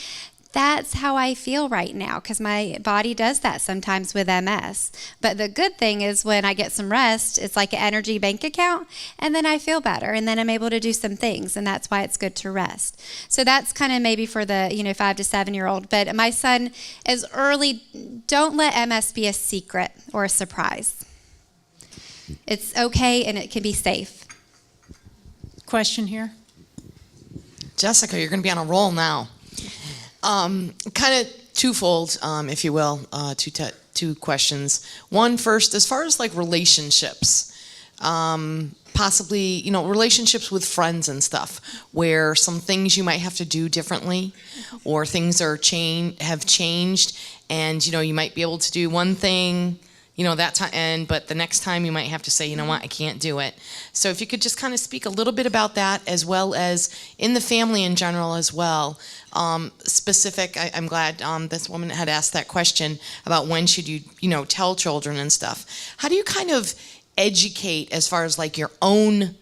That's how I feel right now, because my body does that sometimes with MS. But the good thing is when I get some rest, it's like an energy bank account, and then I feel better, and then I'm able to do some things, and that's why it's good to rest. So that's kind of maybe for the 5 to 7-year-old. But my son is early. Don't let MS be a secret or a surprise. It's okay, and it can be safe. Question here. Jessica, you're going to be on a roll now. Kind of twofold, if you will, two questions. One, first, as far as like relationships, possibly, relationships with friends and stuff, where some things you might have to do differently, or things have changed, and you might be able to do one thing, that time, but the next time you might have to say, you know what, I can't do it. So if you could just kind of speak a little bit about that, as well as in the family in general as well. Specific, I'm glad this woman had asked that question about when should you, tell children and stuff. How do you kind of educate as far as like your own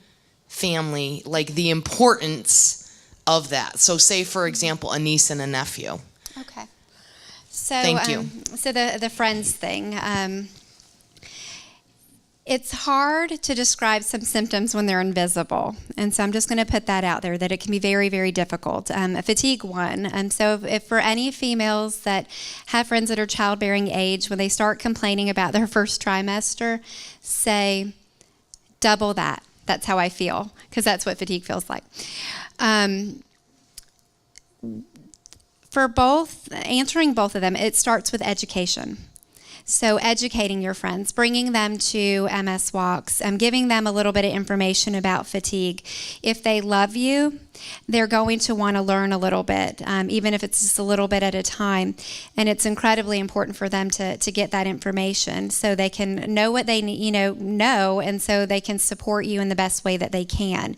family, like the importance of that? So say, for example, a niece and a nephew. Okay. So, Thank you. So the friends thing. It's hard to describe some symptoms when they're invisible. And so I'm just going to put that out there, that it can be very, very difficult. Fatigue, one. So if for any females that have friends that are childbearing age, when they start complaining about their first trimester, say, double that. That's how I feel, because that's what fatigue feels like. For answering both of them, it starts with education. So educating your friends, bringing them to MS walks, giving them a little bit of information about fatigue. If they love you, they're going to want to learn a little bit, even if it's just a little bit at a time. And it's incredibly important for them to get that information so they can know what they know, and so they can support you in the best way that they can.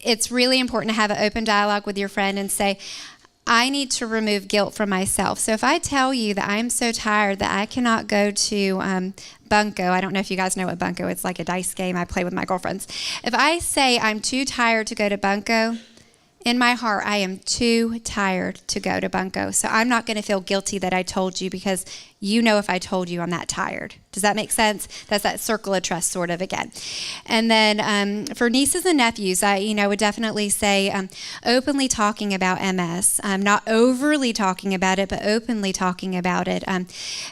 It's really important to have an open dialogue with your friend and say, I need to remove guilt from myself. So if I tell you that I'm so tired that I cannot go to Bunko, I don't know if you guys know what Bunko is. It's like a dice game I play with my girlfriends. If I say I'm too tired to go to Bunko, in my heart, I am too tired to go to Bunko. So I'm not going to feel guilty that I told you, because you know if I told you I'm that tired. Does that make sense? That's that circle of trust sort of again. And then for nieces and nephews, I would definitely say openly talking about MS, not overly talking about it, but openly talking about it.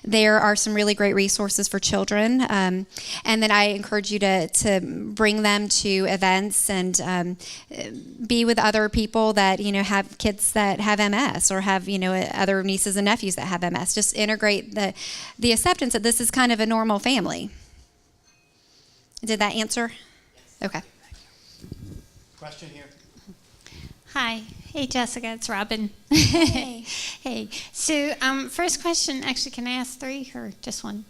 There are some really great resources for children. And then I encourage you to bring them to events and be with other people that, have kids that have MS, or have, other nieces and nephews that have MS. Just integrate the acceptance that this is kind of a normal family. Did that answer? Yes. Okay. Question here. Hi. Hey, Jessica. It's Robin. Hey. Hey. So, first question, actually, can I ask three or just one?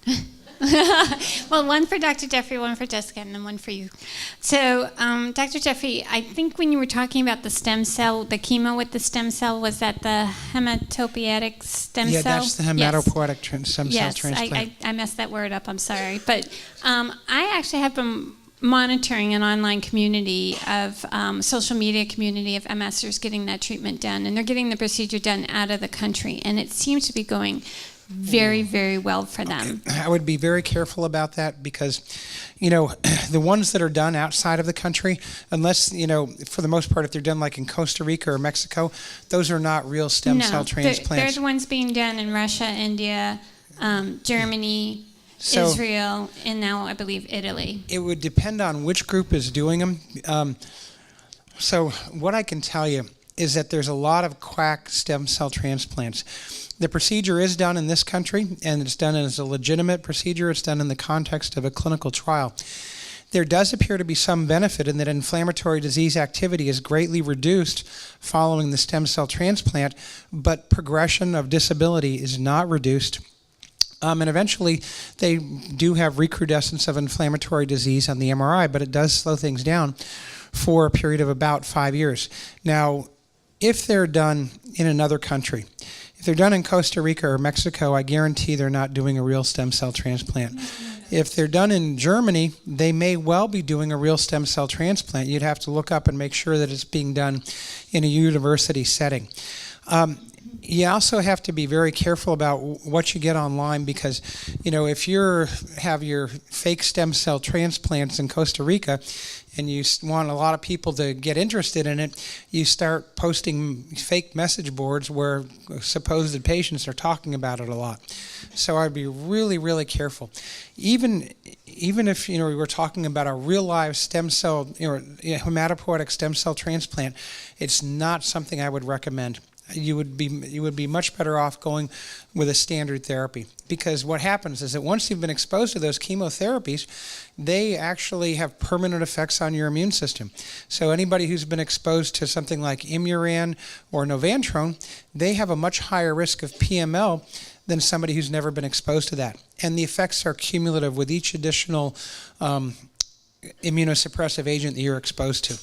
Well, one for Dr. Jeffrey, one for Jessica, and then one for you. So, Dr. Jeffrey, I think when you were talking about the stem cell, the chemo with the stem cell, was that the hematopoietic stem cell? Yeah, that's the hematopoietic stem cell transplant. Yes, I messed that word up. I'm sorry. But I actually have been monitoring an online community of social media community of MSers getting that treatment done, and they're getting the procedure done out of the country, and it seems to be going very, very well for them. I would be very careful about that, because, the ones that are done outside of the country, unless, for the most part, if they're done like in Costa Rica or Mexico, those are not real stem cell transplants. They're the ones being done in Russia, India, Germany, Israel, and now I believe Italy. It would depend on which group is doing them. So what I can tell you is that there's a lot of quack stem cell transplants. The procedure is done in this country, and it's done as a legitimate procedure. It's done in the context of a clinical trial. There does appear to be some benefit in that inflammatory disease activity is greatly reduced following the stem cell transplant, but progression of disability is not reduced. And eventually, they do have recrudescence of inflammatory disease on the MRI, but it does slow things down for a period of about 5 years. Now, if they're done in another country, if they're done in Costa Rica or Mexico, I guarantee they're not doing a real stem cell transplant. If they're done in Germany, they may well be doing a real stem cell transplant. You'd have to look up and make sure that it's being done in a university setting. You also have to be very careful about what you get online, because, if you have your fake stem cell transplants in Costa Rica and you want a lot of people to get interested in it, you start posting fake message boards where supposed patients are talking about it a lot. So I'd be really, really careful. Even if we were talking about a real live stem cell, hematopoietic stem cell transplant, it's not something I would recommend. You would be much better off going with a standard therapy, because what happens is that once you've been exposed to those chemotherapies, they actually have permanent effects on your immune system. So anybody who's been exposed to something like Imuran or Novantrone, they have a much higher risk of PML than somebody who's never been exposed to that. And the effects are cumulative with each additional immunosuppressive agent that you're exposed to.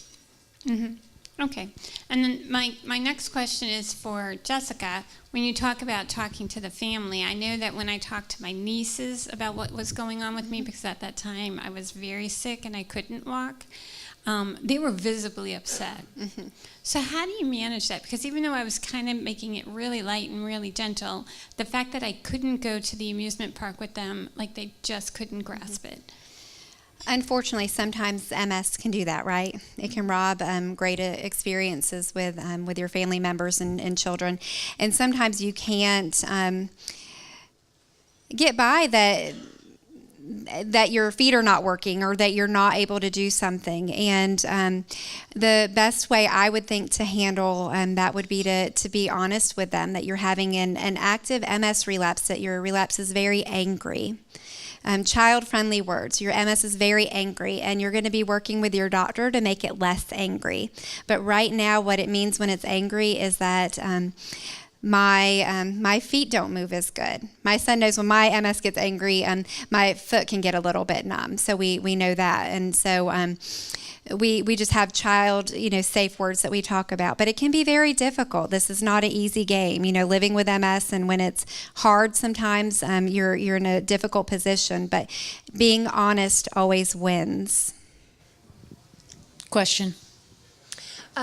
Mm-hmm. Okay. And then my next question is for Jessica. When you talk about talking to the family, I know that when I talked to my nieces about what was going on with me, because at that time I was very sick and I couldn't walk, they were visibly upset. So how do you manage that? Because even though I was kind of making it really light and really gentle, the fact that I couldn't go to the amusement park with them, like they just couldn't grasp it. Unfortunately, sometimes MS can do that, right? It can rob great experiences with your family members and children. And sometimes you can't get by that your feet are not working or that you're not able to do something. And the best way I would think to handle that would be to be honest with them that you're having an active MS relapse, that your relapse is very angry. Child-friendly words. Your MS is very angry, and you're going to be working with your doctor to make it less angry. But right now, what it means when it's angry is that my feet don't move as good. My son knows when my MS gets angry, my foot can get a little bit numb. So we know that, and so we just have safe words that we talk about. But it can be very difficult. This is not an easy game. Living with MS, and when it's hard, sometimes you're in a difficult position. But being honest always wins. Question.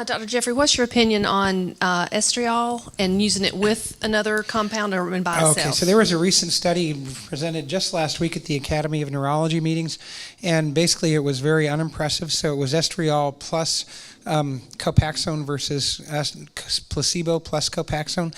Dr. Jeffrey, what's your opinion on estriol and using it with another compound or by itself? Okay, so there was a recent study presented just last week at the Academy of Neurology meetings, and basically it was very unimpressive. So it was estriol plus Copaxone versus placebo plus Copaxone.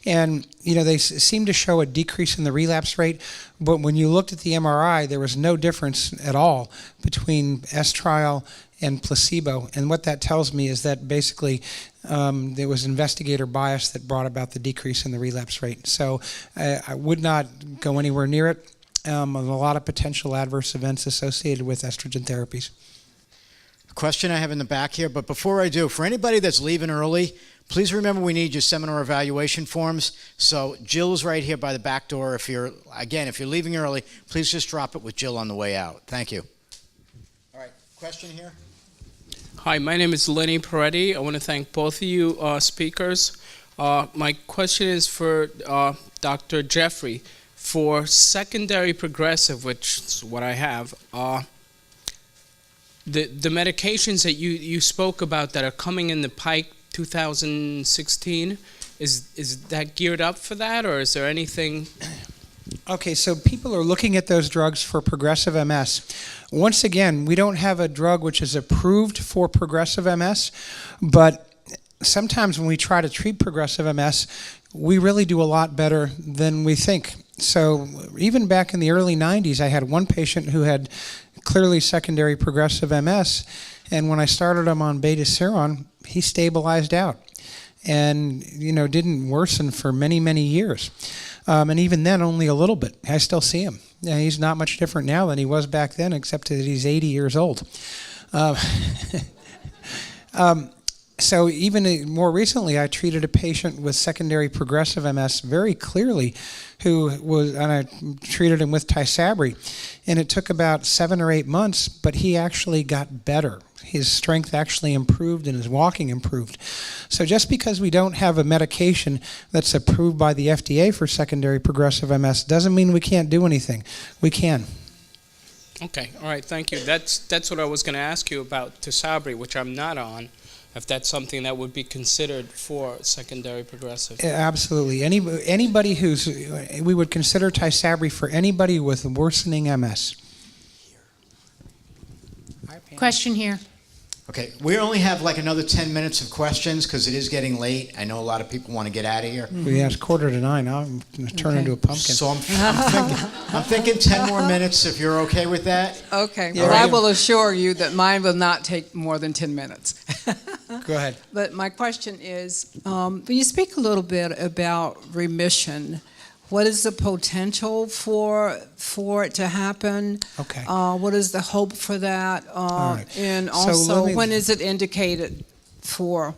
And, they seemed to show a decrease in the relapse rate, but when you looked at the MRI, there was no difference at all between estriol and placebo. And what that tells me is that basically there was investigator bias that brought about the decrease in the relapse rate. So I would not go anywhere near it. A lot of potential adverse events associated with estrogen therapies. Question I have in the back here, but before I do, for anybody that's leaving early, please remember we need your seminar evaluation forms. So Jill's right here by the back door. If you're leaving early, please just drop it with Jill on the way out. Thank you. All right, question here. Hi, my name is Lenny Peretti. I want to thank both of you speakers. My question is for Dr. Jeffrey. For secondary progressive, which is what I have, the medications that you spoke about that are coming in the pike 2016, is that geared up for that, or is there anything? Okay, so people are looking at those drugs for progressive MS. Once again, we don't have a drug which is approved for progressive MS, but sometimes when we try to treat progressive MS, we really do a lot better than we think. So even back in the early 90s, I had one patient who had clearly secondary progressive MS, and when I started him on beta-seron, he stabilized out and didn't worsen for many, many years. And even then, only a little bit. I still see him. He's not much different now than he was back then, except that he's 80 years old. So even more recently, I treated a patient with secondary progressive MS very clearly, and I treated him with Tysabri, and it took about 7 or 8 months, but he actually got better. His strength actually improved and his walking improved. So just because we don't have a medication that's approved by the FDA for secondary progressive MS doesn't mean we can't do anything. We can. Okay, all right, thank you. That's what I was going to ask you about Tysabri, which I'm not on, if that's something that would be considered for secondary progressive. Absolutely. Anybody we would consider Tysabri for anybody with worsening MS. Question here. Okay, we only have like another 10 minutes of questions because it is getting late. I know a lot of people want to get out of here. Yeah, it's 8:45 now. I'm going to turn into a pumpkin. So I'm thinking 10 more minutes if you're okay with that. Okay. Yeah. Well, I will assure you that mine will not take more than 10 minutes. Go ahead. But my question is, can you speak a little bit about remission? What is the potential for it to happen? Okay. What is the hope for that? All right. And So also, let me- when is it indicated for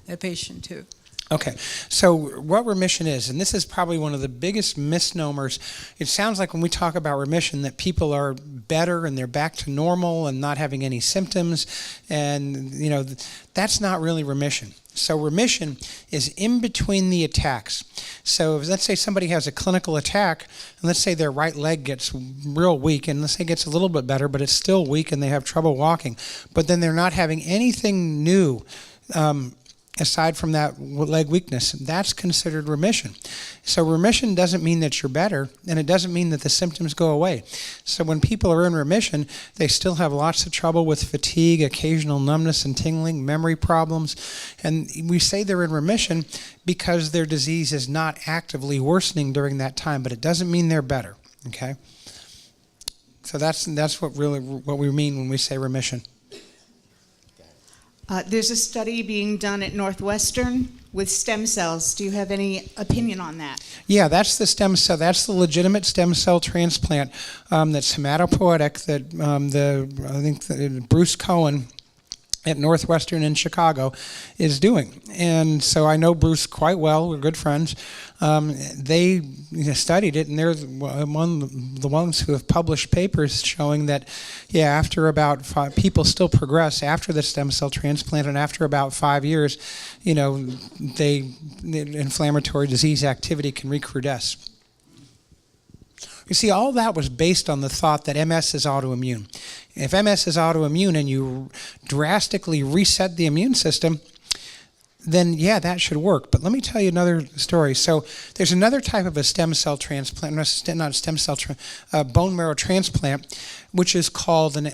a patient too? Okay, so what remission is, and this is probably one of the biggest misnomers. It sounds like when we talk about remission that people are better and they're back to normal and not having any symptoms, and that's not really remission. So remission is in between the attacks. So if, let's say somebody has a clinical attack, and let's say their right leg gets real weak, and let's say it gets a little bit better, but it's still weak and they have trouble walking, but then they're not having anything new aside from that leg weakness, that's considered remission. So remission doesn't mean that you're better, and it doesn't mean that the symptoms go away. So when people are in remission, they still have lots of trouble with fatigue, occasional numbness and tingling, memory problems, and we say they're in remission because their disease is not actively worsening during that time, but it doesn't mean they're better, okay? So that's what we mean when we say remission. There's a study being done at Northwestern with stem cells. Do you have any opinion on that? Yeah, that's the stem cell. That's the legitimate stem cell transplant that's hematopoietic that I think Bruce Cohen at Northwestern in Chicago is doing. And so I know Bruce quite well. We're good friends. They studied it, and they're among the ones who have published papers showing that, after about people still progress after the stem cell transplant, and after about 5 years, the inflammatory disease activity can recrudesce. You see, all that was based on the thought that MS is autoimmune. If MS is autoimmune and you drastically reset the immune system, then that should work. But let me tell you another story. So there's another type of a stem cell transplant, not a stem cell, bone marrow transplant, which is called an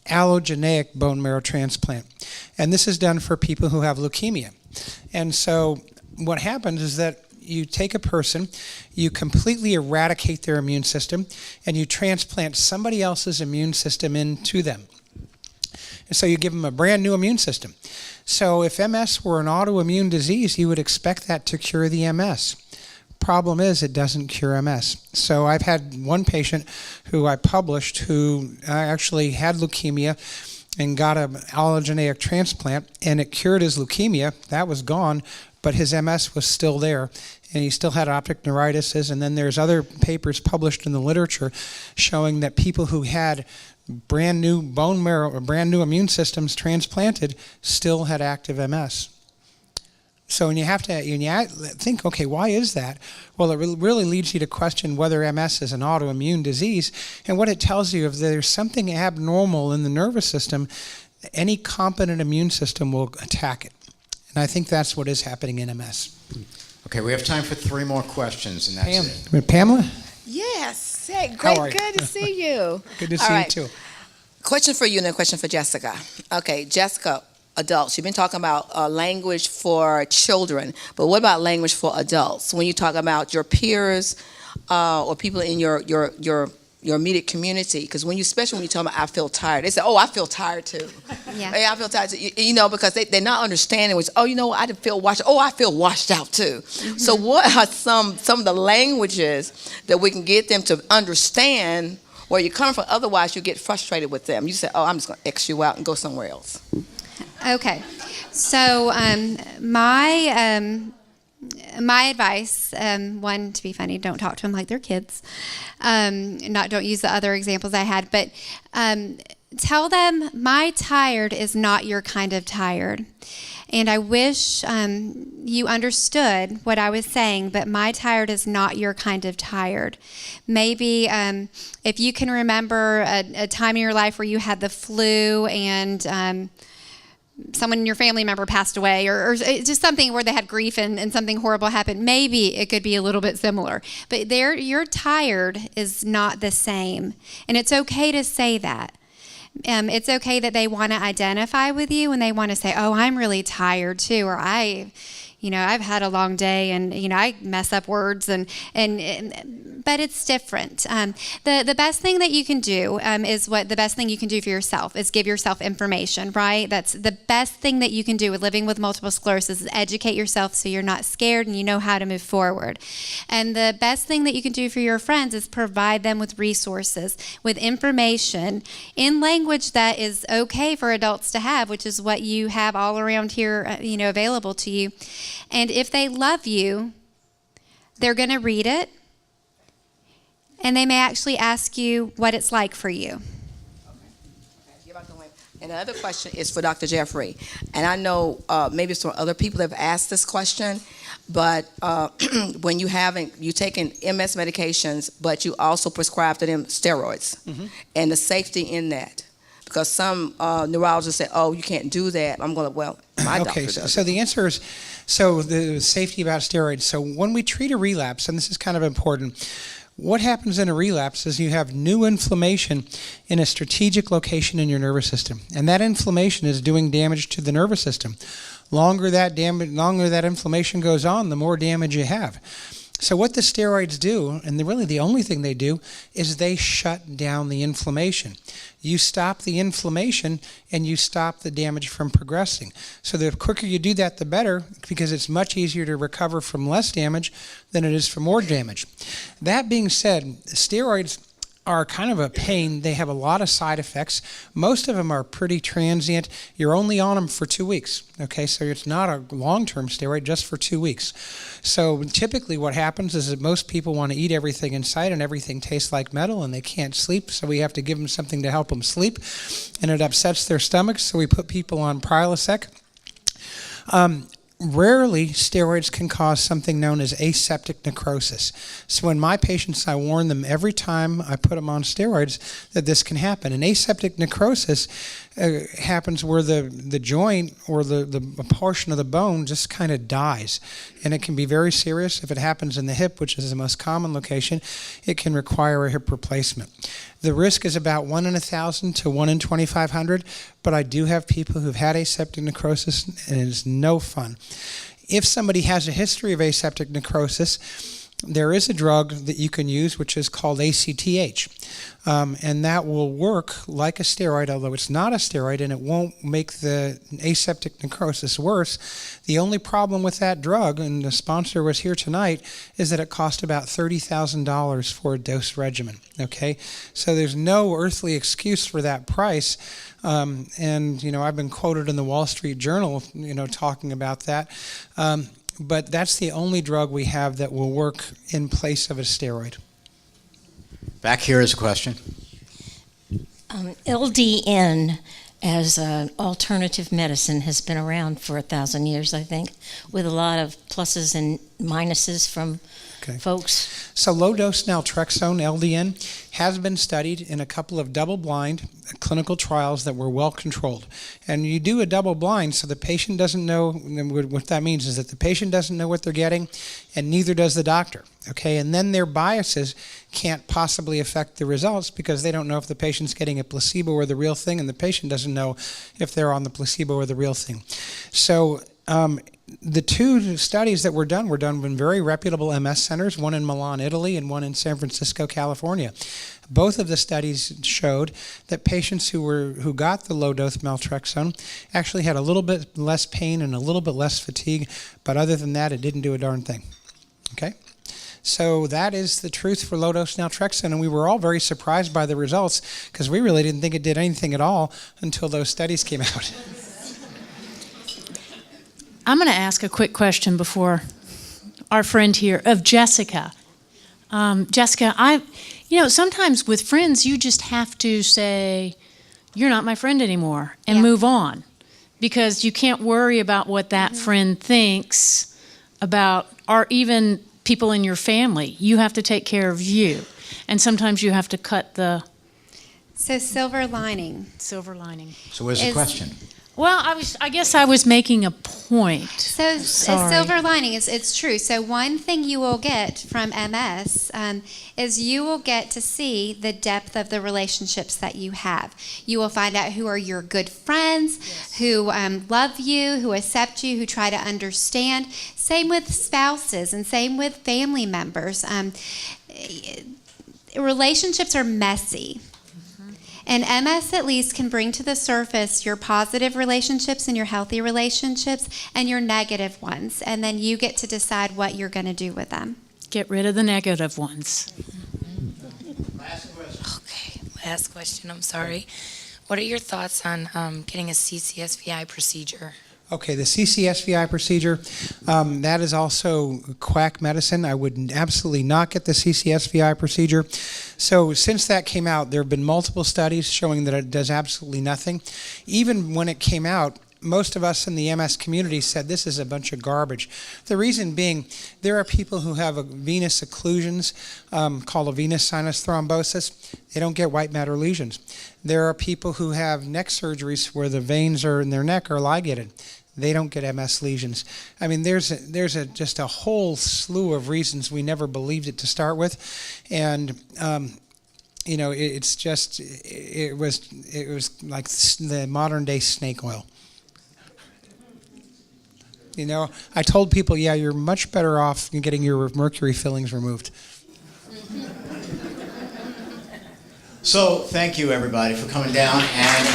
allogeneic bone marrow transplant. And this is done for people who have leukemia. And so what happens is that you take a person, you completely eradicate their immune system, and you transplant somebody else's immune system into them. And so you give them a brand new immune system. So if MS were an autoimmune disease, you would expect that to cure the MS. Problem is, it doesn't cure MS. So I've had one patient who I published who actually had leukemia and got an allogeneic transplant, and it cured his leukemia. That was gone, but his MS was still there, and he still had optic neuritis. And then there's other papers published in the literature showing that people who had brand new bone marrow or brand new immune systems transplanted still had active MS. So when you think, okay, why is that? Well, it really leads you to question whether MS is an autoimmune disease. And what it tells you, if there's something abnormal in the nervous system, any competent immune system will attack it. And I think that's what is happening in MS. Okay, we have time for 3 more questions, and that's it. Pamela? Yes. Hey, How are great. you? Good to see you. Good to All see right. you too. Question for you and a question for Jessica. Okay, Jessica, adults. You've been talking about language for children, but what about language for adults? When you talk about your peers or people in your immediate community, because especially when you tell them, I feel tired, they say, oh, I feel tired too. Yeah. Hey, I feel tired too. Because they're not understanding, which, I didn't feel washed. Oh, I feel washed out too. Mm-hmm. So what are some of the languages that we can get them to understand where you're coming from? Otherwise, you get frustrated with them. You say, oh, I'm just going to X you out and go somewhere else. Okay, so my advice, one, to be funny, don't talk to them like they're kids. Don't use the other examples I had, but tell them my tired is not your kind of tired. And I wish you understood what I was saying, but my tired is not your kind of tired. Maybe if you can remember a time in your life where you had the flu and someone in your family member passed away, or just something where they had grief and something horrible happened, maybe it could be a little bit similar. But your tired is not the same. And it's okay to say that. It's okay that they want to identify with you and they want to say, oh, I'm really tired too, or I've had a long day and, I mess up words. but it's different. The best thing that you can do is what the best thing you can do for yourself is give yourself information, right? That's the best thing that you can do with living with multiple sclerosis is educate yourself so you're not scared and you know how to move forward. And the best thing that you can do for your friends is provide them with resources, with information in language that is okay for adults to have, which is what you have all around here, available to you. And if they love you, they're going to read it, and they may actually ask you what it's like for you. And the other question is for Dr. Jeffrey. And I know maybe some other people have asked this question, but when you taking MS medications, but you also prescribe to them steroids, and the safety in that. Because some neurologists say, oh, you can't do that. I'm going, well, my doctor does. So the answer is, the safety about steroids. So when we treat a relapse, and this is kind of important, what happens in a relapse is you have new inflammation in a strategic location in your nervous system. And that inflammation is doing damage to the nervous system. Longer that inflammation goes on, the more damage you have. So what the steroids do, and really the only thing they do, is they shut down the inflammation. You stop the inflammation and you stop the damage from progressing. So the quicker you do that, the better, because it's much easier to recover from less damage than it is from more damage. That being said, steroids are kind of a pain. They have a lot of side effects. Most of them are pretty transient. You're only on them for 2 weeks. Okay, so it's not a long-term steroid, just for 2 weeks. So typically what happens is that most people want to eat everything in sight and everything tastes like metal and they can't sleep, so we have to give them something to help them sleep, and it upsets their stomachs, so we put people on Prilosec. Rarely, steroids can cause something known as aseptic necrosis. So in my patients, I warn them every time I put them on steroids that this can happen. And aseptic necrosis happens where the joint or the portion of the bone just kind of dies. And it can be very serious. If it happens in the hip, which is the most common location, it can require a hip replacement. The risk is about 1 in 1,000 to 1 in 2,500, but I do have people who've had aseptic necrosis, and it is no fun. If somebody has a history of aseptic necrosis, there is a drug that you can use which is called ACTH, and that will work like a steroid, although it's not a steroid, and it won't make the aseptic necrosis worse. The only problem with that drug, and the sponsor was here tonight, is that it cost about $30,000 for a dose regimen. Okay, so there's no earthly excuse for that price. And I've been quoted in the Wall Street Journal, talking about that. But that's the only drug we have that will work in place of a steroid. Back here is a question. LDN as an alternative medicine has been around for 1,000 years, I think, with a lot of pluses and minuses from folks. So low-dose naltrexone, LDN, has been studied in a couple of double-blind clinical trials that were well-controlled. And you do a double-blind so the patient doesn't know, what that means is that the patient doesn't know what they're getting, and neither does the doctor. Okay, and then their biases can't possibly affect the results because they don't know if the patient's getting a placebo or the real thing, and the patient doesn't know if they're on the placebo or the real thing. So the two studies that were done in very reputable MS centers, one in Milan, Italy, and one in San Francisco, California. Both of the studies showed that patients who got the low-dose naltrexone actually had a little bit less pain and a little bit less fatigue, but other than that, it didn't do a darn thing. Okay? So that is the truth for low-dose naltrexone, and we were all very surprised by the results because we really didn't think it did anything at all until those studies came out. I'm going to ask a quick question before our friend here of Jessica. Jessica, sometimes with friends you just have to say, "You're not my friend anymore," and move on, because you can't worry about what that friend thinks about, or even people in your family. You have to take care of you, and sometimes you have to cut the. So silver lining. Silver lining. So where's the question? Well, I guess I was making a point. So a Sorry. silver lining is it's true. So one thing you will get from MS is you will get to see the depth of the relationships that you have. You will find out who are your good friends, who love you, who accept you, who try to understand. Same with spouses and same with family members. Relationships are messy. And MS at least can bring to the surface your positive relationships and your healthy relationships and your negative ones. And then you get to decide what you're going to do with them. Get rid of the negative ones. Okay, last question, I'm sorry. What are your thoughts on getting a CCSVI procedure? Okay, the CCSVI procedure, that is also quack medicine. I would absolutely not get the CCSVI procedure. So since that came out, there have been multiple studies showing that it does absolutely nothing. Even when it came out, most of us in the MS community said this is a bunch of garbage. The reason being, there are people who have venous occlusions called a venous sinus thrombosis. They don't get white matter lesions. There are people who have neck surgeries where the veins are in their neck are ligated. They don't get MS lesions. I mean, there's just a whole slew of reasons we never believed it to start with, and it was like the modern day snake oil. You know, I told people, yeah, you're much better off getting your mercury fillings removed. So thank you everybody for coming down, and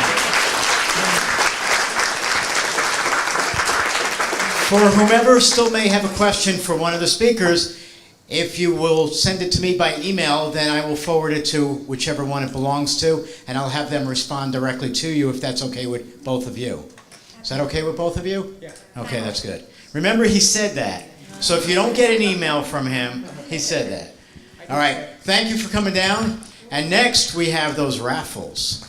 for whomever still may have a question for one of the speakers, if you will send it to me by email, then I will forward it to whichever one it belongs to, and I'll have them respond directly to you if that's okay with both of you. Is that okay with both of you? Yeah. Okay, that's good. Remember, he said that. So if you don't get an email from him, he said that. All right, thank you for coming down. And next, we have those raffles.